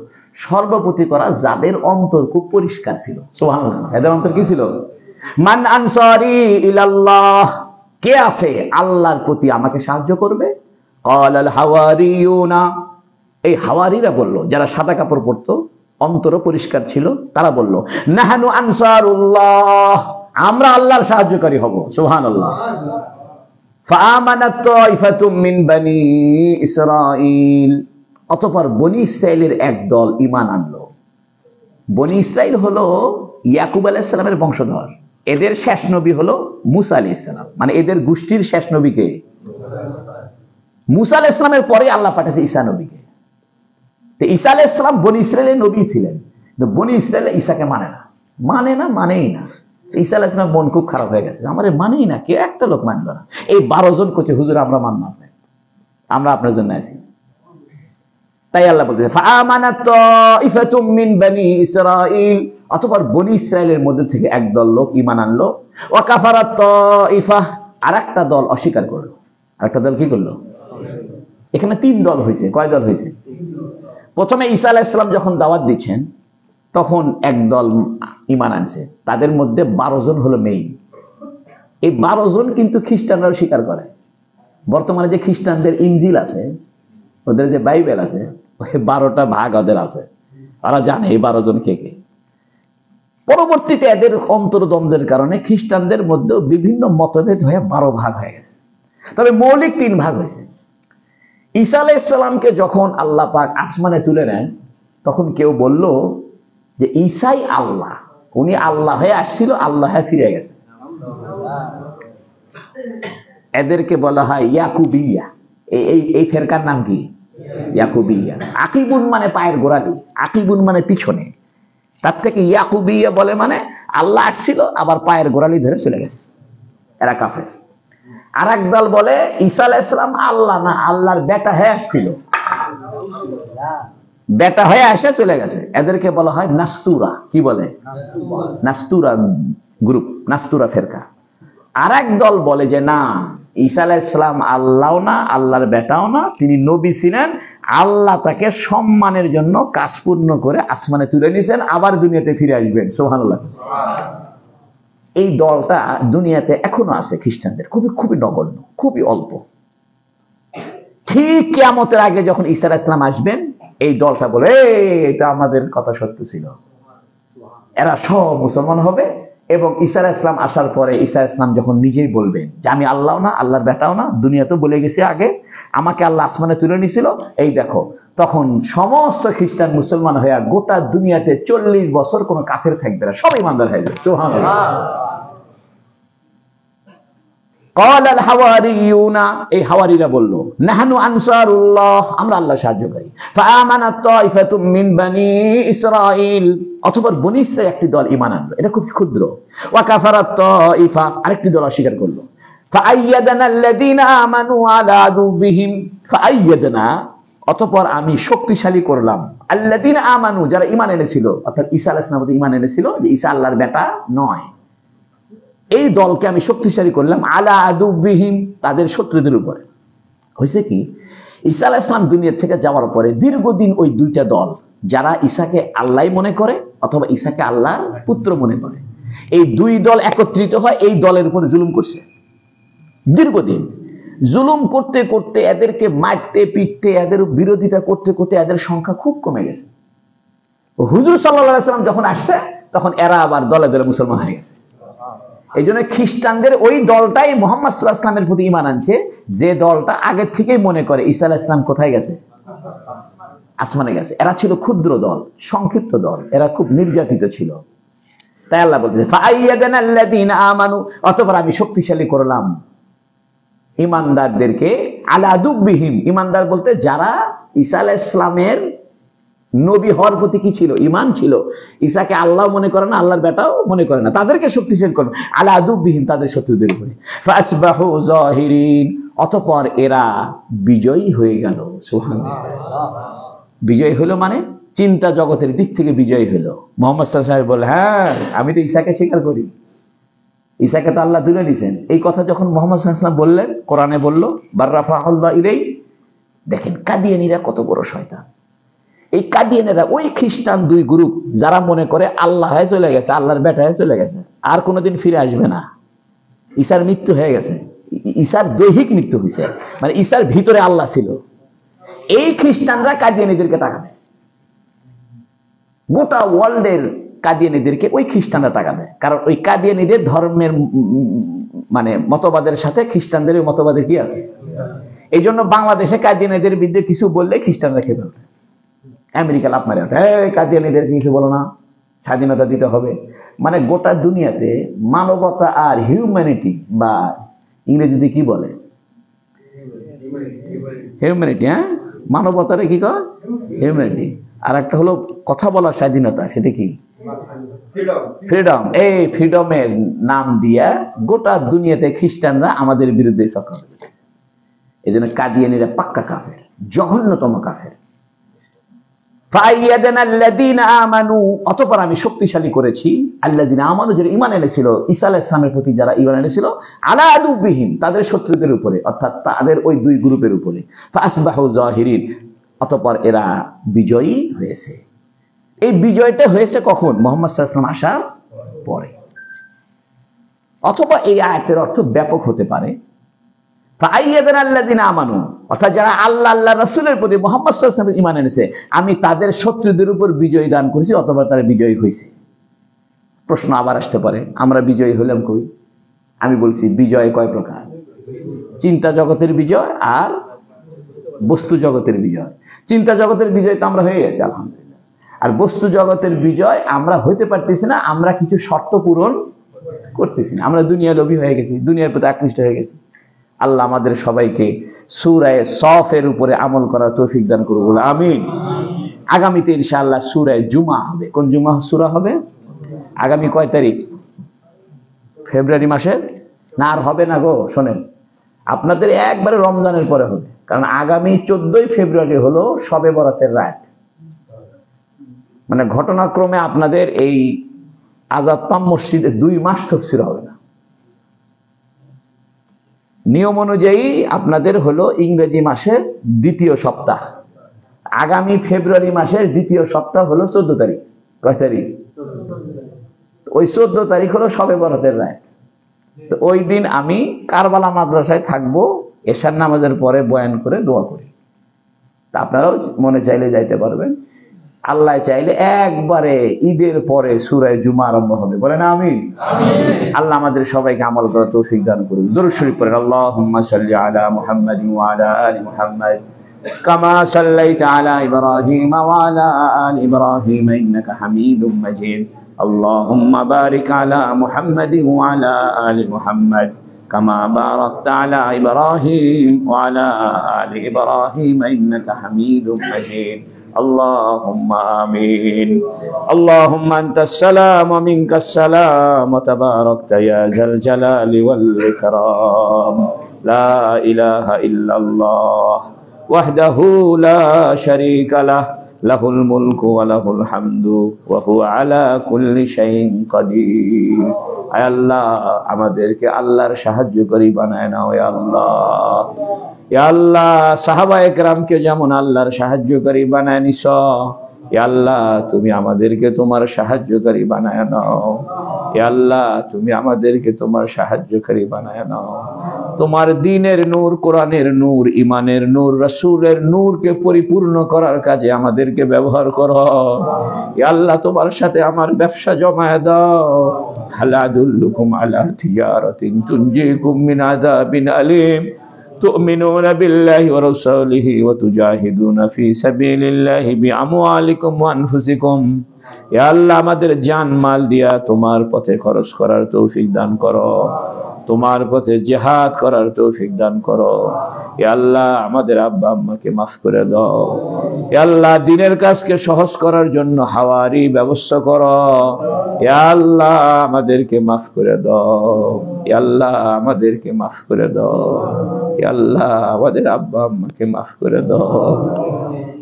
সর্বপ্রতি করা যাদের অন্তর খুব পরিষ্কার ছিল। সুবহানাল্লাহ। এদের অন্তর কি ছিল? মান আনসারি ইলাল্লাহ, কে আছে আল্লাহর প্রতি আমাকে সাহায্য করবে? ক্বালাল হাওয়ারিয়ুনা, এই হাওয়ারিরা বলল, যারা সাদা কাপড় পরতো, অন্তরও পরিষ্কার ছিল, তারা বলল, নাহানু আনসারুল্লাহ, আমরা আল্লাহর সাহায্যকারী হব। সুবহানাল্লাহ। ফাআমানাত তাইফাতুম মিন বনি ইসরাঈল, অতঃপর বনি ইসরাইলের এক দল ঈমান আনলো। বনি ইসরাইল হলো ইয়াকুব আলাইহিস সালামের বংশধর। এদের শেষ নবী হলো মুসা আলাইহিস সালাম, মানে এদের গোষ্ঠীর শেষ নবীকে মুসা আলাইহিস সালামের পরে আল্লাহ পাঠিয়েছে ঈসা নবীকে। তো ঈসা আলাইহিস সালাম বনি ইসরাইলের নবী ছিলেন, কিন্তু বনি ইসরাইল ঈসাকে মানেই না। ঈসা আলাইহিস সালাম মন খুব খারাপ হয়ে গেছে, আমারে মানেই না, কে একটা লোক মানলো না। এই 12 জন কইছে হুজুর আমরা মানলাম না, আমরা আপনার জন্য আছি। তাই আল্লাহ বলতেছে ফাআমানাত তাইফাতুম মিন বনি ইসরাঈল, অতঃপর বনি ইসরাইলের মধ্যে থেকে একদল লোক ঈমান আনলো। ওয়া কাফারাত তাইফা, আরেকটা দল অস্বীকার করলো। আরেকটা দল কি করলো? এখানে 3 দল হয়েছে। কয় দল হয়েছে? প্রথমে ঈসা আলাইহিস সালাম যখন দাওয়াত দিচ্ছেন, তখন এক দল ঈমান আনছে, তাদের মধ্যে 12 জন হলো মেইন। এই 12 জন কিন্তু খ্রিস্টানরাও স্বীকার করে। বর্তমানে যে খ্রিস্টানদের ইনজিল আছে, ওদের যে বাইবেল আছে, ওই 12টা ভাগ ওদের আছে, ওরা জানে এই 12 জন কে কে। পরবর্তীতে এদের অন্তর্দ্বন্দ্বের কারণে খ্রিস্টানদের মধ্যেও বিভিন্ন মতভেদ হয়ে 12 ভাগ হয়ে গেছে। তবে মৌলিক 3 ভাগ হয়েছে। ঈসা আলাইহিস সালামকে যখন আল্লাহ পাক আসমানে তুলে নেন, তখন কেউ বলল যে ঈসাই আল্লাহ, উনি আল্লাহ হয়ে আসছিল, আল্লাহ হয়ে ফিরে গেছে। এদেরকে বলা হয় ইয়াকুবিয়া। এই ফেরকার নাম কি? ইয়াকুবিয়া। আকিবুন মানে পায়ের গোড়ালি, আকিবুন মানে পিছনে, তার থেকে ইয়াকুবিয়া বলে মানে আল্লাহ আসছিল আবার পায়ের গোড়ালি ধরে চলে গেছে, এরা কাফের। আর এক দল বলে ঈসা আলাইহিস সালাম আল্লাহ না, আল্লাহর বেটা হয়ে আসছিল। বেটা হয়ে আসে চলে গেছে। এদেরকে বলা হয় নাস্তুরা। কি বলে? নাস্তুরা গ্রুপ, নাস্তুরা ফেরকা। আর এক দল বলে যে না, ঈসা আলাইহিস সালাম আল্লাহও না, আল্লাহর বেটাও না, তিনি নবী ছিলেন, আল্লাহ তাকে সম্মানের জন্য কাজ পূর্ণ করে আসমানে তুলে নিয়েছেন, আবার দুনিয়াতে ফিরে আসবেন। সুবহানাল্লাহ। এই দলটা দুনিয়াতে এখনো আছে খ্রিস্টানদের, খুবই খুবই নগণ্য, খুবই অল্প। ঠিক কিয়ামতের আগে যখন ঈসা আলাইহিস সালাম আসবেন, এই দলটা বলে এটা আমাদের কথা সত্য ছিল। এরা সব মুসলমান হবে এবং ঈসা আলাইহিস সালাম আসার পরে ঈসা আলাইহিস সালাম যখন নিজেই বলবেন যে আমি আল্লাহও না, আল্লাহর বেটাও না, দুনিয়া তো বলে গেছে আগে, আমাকে আল্লাহ আসমানে তুলে নিয়েছিল, এই দেখো, তখন সমস্ত খ্রিস্টান মুসলমান হয়ে গোটা দুনিয়াতে 40 বছর কোনো কাফের থাকবে না, সব ইমানদার হয়ে যাবে। সুবহানাল্লাহ। قال الحواريون এই হাওয়ারীরা বলল নাহনু আনসারুল্লাহ, আমরা আল্লাহর সাহায্যকারী। ফাআমানাত তাইফাতুম মিন বনি ইসরাঈল, অতঃপর বনি ইসরাঈল একটি দল ঈমান আনলো, এটা খুব ক্ষুদ্র। ওয়া কাফারাত তাইফা, আরেকটি দল অস্বীকার করলো। ফাআইয়াদানা আল্লাযীনা আমানু আলা আদুবিহিম, ফাআইয়াদানা, অতঃপর আমি শক্তিশালী করলাম আল্লাযীনা আমানু, যারা ঈমান এনেছিল, অর্থাৎ ঈসা আলাইহিস সালাম ঈমান এনেছিল যে ঈসা আল্লাহর বেটা নয়, এই দলকে আমি শক্তিশালী করলাম আলা আদুবিহিম, তাদের শত্রুদের উপরে। হয়েছে কি, ঈসা আলাইহিস সালাম দুনিয়া থেকে যাওয়ার পরে দীর্ঘদিন ওই দুইটা দল, যারা ঈসাকে আল্লাহ মনে করে অথবা ঈসাকে আল্লাহর পুত্র মনে করে, এই দুই দল একত্রিত হয় এই দলের উপরে জুলুম করছে। দীর্ঘদিন জুলুম করতে করতে, এদেরকে মারতে পিটতে, এদের বিরোধিতা করতে করতে এদের সংখ্যা খুব কমে গেছে। হুজুর সাল্লাল্লাহু আলাইহি ওয়াসাল্লাম যখন আসছে, তখন এরা আবার দলে দলে মুসলমান হয়ে গেছে। এই জন্য খ্রিস্টানদের ওই দলটাই মুহাম্মদ সাল্লাল্লাহু আলাইহি ওয়াসাল্লামের প্রতি ঈমান আনছে, যে দলটা আগে থেকেই মনে করে ঈসা আলাইহিস সালাম কোথায় গেছে? আসমানে গেছে। এরা ছিল ক্ষুদ্র দল, সংক্ষিপ্ত দল, এরা খুব নির্যাতিত ছিল। তাই আল্লাহ বলতেছে ফাআইয়াদানা আল্লাযীনা আমানু, অতঃপর আমি শক্তিশালী করলাম ঈমানদারদেরকে আলা আদুবিহিম, ঈমানদার বলতে যারা ঈসা আলাইহিস সালামের নবী হওয়ার প্রতি কি ছিল? ঈমান ছিল। ঈসাকে আল্লাহ মনে করে না, আল্লাহর বেটাও মনে করে না, তাদেরকে শক্তিশালী করলো আলা আদুবিহিম, তাদের শত্রুদের উপরে। ফাসবাহু জাহিরিন, অতঃপর এরা বিজয়ী হয়ে গেল। সুবহানাল্লাহ। বিজয়ী হলো মানে চিন্তা জগতের দিক থেকে বিজয়ী হলো। মুহাম্মদ সাল্লাল্লাহু আলাইহি ওয়াসাল্লাম বলে হ্যাঁ, আমি তো ঈসাকে স্বীকার করি, ঈসাকে তো আল্লাহ তুলে দিয়েছেন। এই কথা যখন মুহাম্মদ সাল্লাল্লাহু আলাইহি ওয়াসাল্লাম বললেন, কোরআনে বলল বাররাফাহুল্লাহ ইলাই। দেখেন কাদিয়ানীরা কত বড় শয়তান। এই কাদিয়ানীরা ওই খ্রিস্টান দুই গ্রুপ, যারা মনে করে আল্লাহ হয়ে চলে গেছে, আল্লাহর বেটা হয়ে চলে গেছে, আর কোনোদিন ফিরে আসবে না, ঈসার মৃত্যু হয়ে গেছে, ঈসার দৈহিক মৃত্যু হয়েছে, মানে ঈসার ভিতরে আল্লাহ ছিল। এই খ্রিস্টানরা কাদিয়ানীদেরকে টাকা দেয়, গোটা ওয়ার্ল্ডের কাদিয়ানীদেরকে ওই খ্রিস্টানরা টাকা দেয়। কারণ ওই কাদিয়ানীদের ধর্মের মানে মতবাদের সাথে খ্রিস্টানদের মতবাদের কি আছে। এই জন্য বাংলাদেশে কাদিয়ানীদের বিরুদ্ধে কিছু বললে খ্রিস্টানরা খেপে ওঠে, আমেরিকা লাভ মারে ওঠে, কাদিয়ানীদের কিছু বলো না, স্বাধীনতা দিতে হবে। মানে গোটা দুনিয়াতে মানবতা আর হিউম্যানিটি, বা ইংরেজিতে কি বলে, হিউম্যানিটি, হ্যাঁ, মানবতারে কি কয় হিউম্যানিটি। আর একটা হলো কথা বলার স্বাধীনতা, সেটা কি ফ্রিডম। এই ফ্রিডমের নাম দিয়া গোটা দুনিয়াতে খ্রিস্টানরা আমাদের বিরুদ্ধে চক্র করেছে। এই জন্য কাদিয়ানীরা পাক্কা কাফের, জঘন্যতম কাফের। অতঃপর আমি শক্তিশালী করেছি আল্লাযীনা আমানু, যারা ঈমান এনেছিল ঈসা আলাইহিস সালামের প্রতি, যারা ঈমান এনেছিল আলা আদুবিহিম, তাদের শত্রুদের উপরে, অর্থাৎ তাদের ওই দুই গ্রুপের উপরে। ফাসবাহু জাহিরিন, অতঃপর এরা বিজয়ী হয়েছে। এই বিজয়টা হয়েছে কখন? মুহাম্মদ সাল্লাল্লাহু আলাইহি ওয়াসাল্লাম আসার পরে। অথবা এই আয়াতের অর্থ ব্যাপক হতে পারে, ফাআইয়াদানা আল্লাযীনা আমানু, অর্থাৎ যারা আল্লাহ আল্লাহ রাসূলের প্রতি মুহাম্মদ সাল্লাল্লাহু আলাইহি ওয়াসাল্লাম ঈমান এনেছে, আমি তাদের শত্রুদের উপর বিজয় দান করেছি, অথবা তারা বিজয়ী হয়েছে। প্রশ্ন আবার আসতে পারে, আমরা বিজয়ী হলাম কই? আমি বলছি বিজয় কয় প্রকার, চিন্তা জগতের বিজয় আর বস্তু জগতের বিজয়। চিন্তা জগতের বিজয় তো আমরা হয়ে গেছি আলহামদুলিল্লাহ, আর বস্তু জগতের বিজয় আমরা হইতে পারতেছি না, আমরা কিছু শর্ত পূরণ করতেছি না, আমরা দুনিয়া লোভী হয়ে গেছি, দুনিয়ার প্রতি আকৃষ্ট হয়ে গেছি। আল্লাহ আমাদের সবাইকে সূরা সফের উপরে আমল করার তৌফিক দান করুন, বলে আমিন। আগামীতে ইনশাআল্লাহ সূরা জুমা হবে। কোন জুমা সূরা হবে? আগামী কয় তারিখ? ফেব্রুয়ারি মাসের? না, আর হবে না গো, শোনেন, আপনাদের একবারে রমজানের পরে হবে। কারণ আগামী 14ই ফেব্রুয়ারি হলো শবে বরাতের রাত। মানে ঘটনাক্রমে আপনাদের এই আজাদ পাম মসজিদে 2 মাস তাফসীর হবে না। নিয়ম অনুযায়ী আপনাদের হলো ইংরেজি মাসের 2য় সপ্তাহ, আগামী ফেব্রুয়ারি মাসের 2য় সপ্তাহ হলো 14 তারিখ। কয় তারিখ? ওই 14 তারিখ হলো শবে বরাতের রাত। তো ওই দিন আমি কারবালা মাদ্রাসায় থাকবো, এশার নামাজের পরে বয়ান করে দোয়া করি। তা আপনারাও মনে চাইলে যাইতে পারবেন, আল্লাহ চাইলে একবারে ঈদের পরে সূরা জুমা আরম্ভ হবে। বলেন আমিন। আল্লাহ আমাদের সবাইকে আমল করার তৌফিক দান করুন। দরুদ শরীফ পড়েন। আল্লাহুম্মা সাল্লি আলা মুহাম্মাদিন ওয়া আলা আলি মুহাম্মাদ কামা সাল্লাইতা আলা ইব্রাহিম ওয়া আলা আলি ইব্রাহিম ইন্নাকা হামিদুম মাজিদ। আল্লাহুম্মা বারিক আলা মুহাম্মাদিন ওয়া আলা আলি মুহাম্মাদ কামা বারাকতা আলা ইব্রাহিম ওয়া আলা আলি ইব্রাহিম ইন্নাকা হামিদুম মাজিদ। اللهم آمين. اللهم أنت السلام ومنك السلام وتباركت يا ذا الجلال والإكرام. لا إله إلا الله وحده لا شريك له له الملك وله الحمد وهو على كل شيء قدير. আয় আল্লাহ, আমাদেরকে আল্লাহর সাহায্যকারী বানায় নাও ইয়া আল্লাহ। ইয়া আল্লাহ, সাহাবায়ে কেরামকে যেমন আল্লাহর সাহায্যকারী বানায় নিছো, ইয়া আল্লাহ তুমি আমাদেরকে তোমার সাহায্যকারী বানায় নাও। ইয়া আল্লাহ তুমি আমাদেরকে তোমার সাহায্যকারী বানায় নাও। তোমার দ্বীনের নূর, কোরআনের নূর, ঈমানের নূর, রাসূলের নূরকে পরিপূর্ণ করার কাজে আমাদেরকে ব্যবহার করো। ইয়া আল্লাহ তোমার সাথে আমার ব্যবসা জমায়ে দাও। হাল আদুল্লুকুম আলা তিজারাতিন তুনজিকুম মিন আযাবিন আলীম তুমিনুনা বিল্লাহি ওয়া রাসূলিহি ওয়া তুজাহিদুনা ফি সাবিলিল্লাহি বিআমওয়ালিকুম ওয়া আনফুসিকুম। ইয়া আল্লাহ আমাদের জান মাল দিয়া তোমার পথে খরচ করার তৌফিক দান করো, তোমার পথে জিহাদ করার তৌফিক দান করো। ইয়া আল্লাহ আমাদের আব্বা আম্মাকে মাফ করে দাও। ইয়া আল্লাহ দ্বীনের কাজকে সহজ করার জন্য হাওয়ারি ব্যবস্থা করো। ইয়া আল্লাহ আমাদেরকে মাফ করে দাও। ইয়া আল্লাহ আমাদেরকে মাফ করে দাও। ইয়া আল্লাহ আমাদের আব্বা আম্মাকে মাফ করে দাও।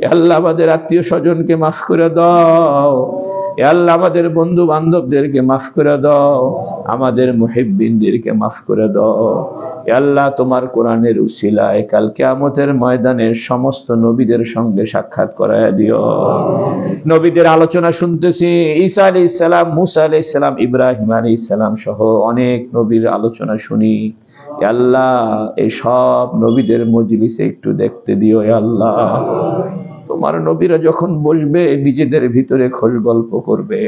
ইয়া আল্লাহ আমাদের আত্মীয় স্বজনকে মাফ করে দাও। ইয়া আল্লাহ আমাদের বন্ধু বান্ধবদেরকে মাফ করে দাও, আমাদের মুহিব্বিনদেরকে মাফ করে দাও। ইয়া আল্লাহ তোমার কোরআনের উসিলায় কাল কিয়ামতের ময়দানে সমস্ত নবীদের সঙ্গে সাক্ষাৎ করায় দিও। নবীদের আলোচনা শুনতেছি, ঈসা আলাইহিস সালাম, মুসা আলাইহিস সালাম, ইব্রাহিম আলাইহিস সালাম সহ অনেক নবীর আলোচনা শুনি। ইয়া আল্লাহ এই সব নবীদের মজলিসে একটু দেখতে দিও। ইয়া আল্লাহ তোমার নবীরা যখন বসবে নিজেদের ভিতরে খোশ গল্প করবে,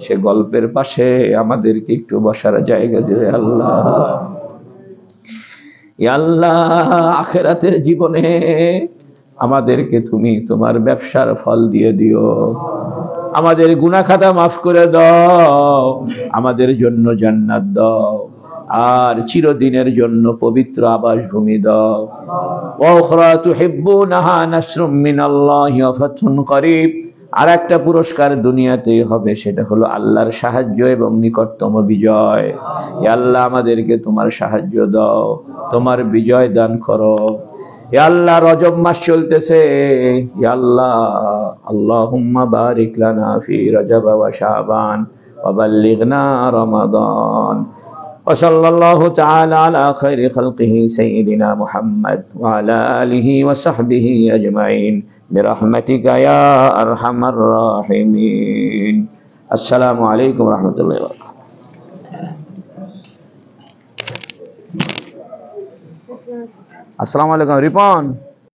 সে গল্পের পাশে আমাদেরকে একটু বসার জায়গা দিও আল্লাহ। ইয়া আল্লাহ আখিরাতের জীবনে আমাদেরকে তুমি তোমার ব্যবসার ফল দিয়ে দিও। আমাদের গুনাহ খাতা মাফ করে দাও, আমাদের জন্য জান্নাত দাও, আর চিরদিনের জন্য পবিত্র আবাসভূমি দাও। ওয়াখরা তুহিব্বুনাহা নাসরুম মিনাল্লাহি ওয়া ফাতহুন করিব। আর একটা পুরস্কার দুনিয়াতেই হবে, সেটা হলো আল্লাহর সাহায্য এবং নিকটতম বিজয়। ইয়া আল্লাহ আমাদেরকে তোমার সাহায্য দাও, তোমার বিজয় দান করো। ইয়া আল্লাহ রজব মাস চলতেছে, ইয়া আল্লাহ আল্লাহুম্মা বারিক লানা ফি রজব ওয়া শাবান ওয়া বাল্লিগনা রমাদান। وصلى الله تعالى على خير خلقه سيدنا محمد وعلى آله وصحبه أجمعين برحمتك يا أرحم الراحمين. السلام عليكم ورحمة الله وبركاته. السلام عليكم ريبون.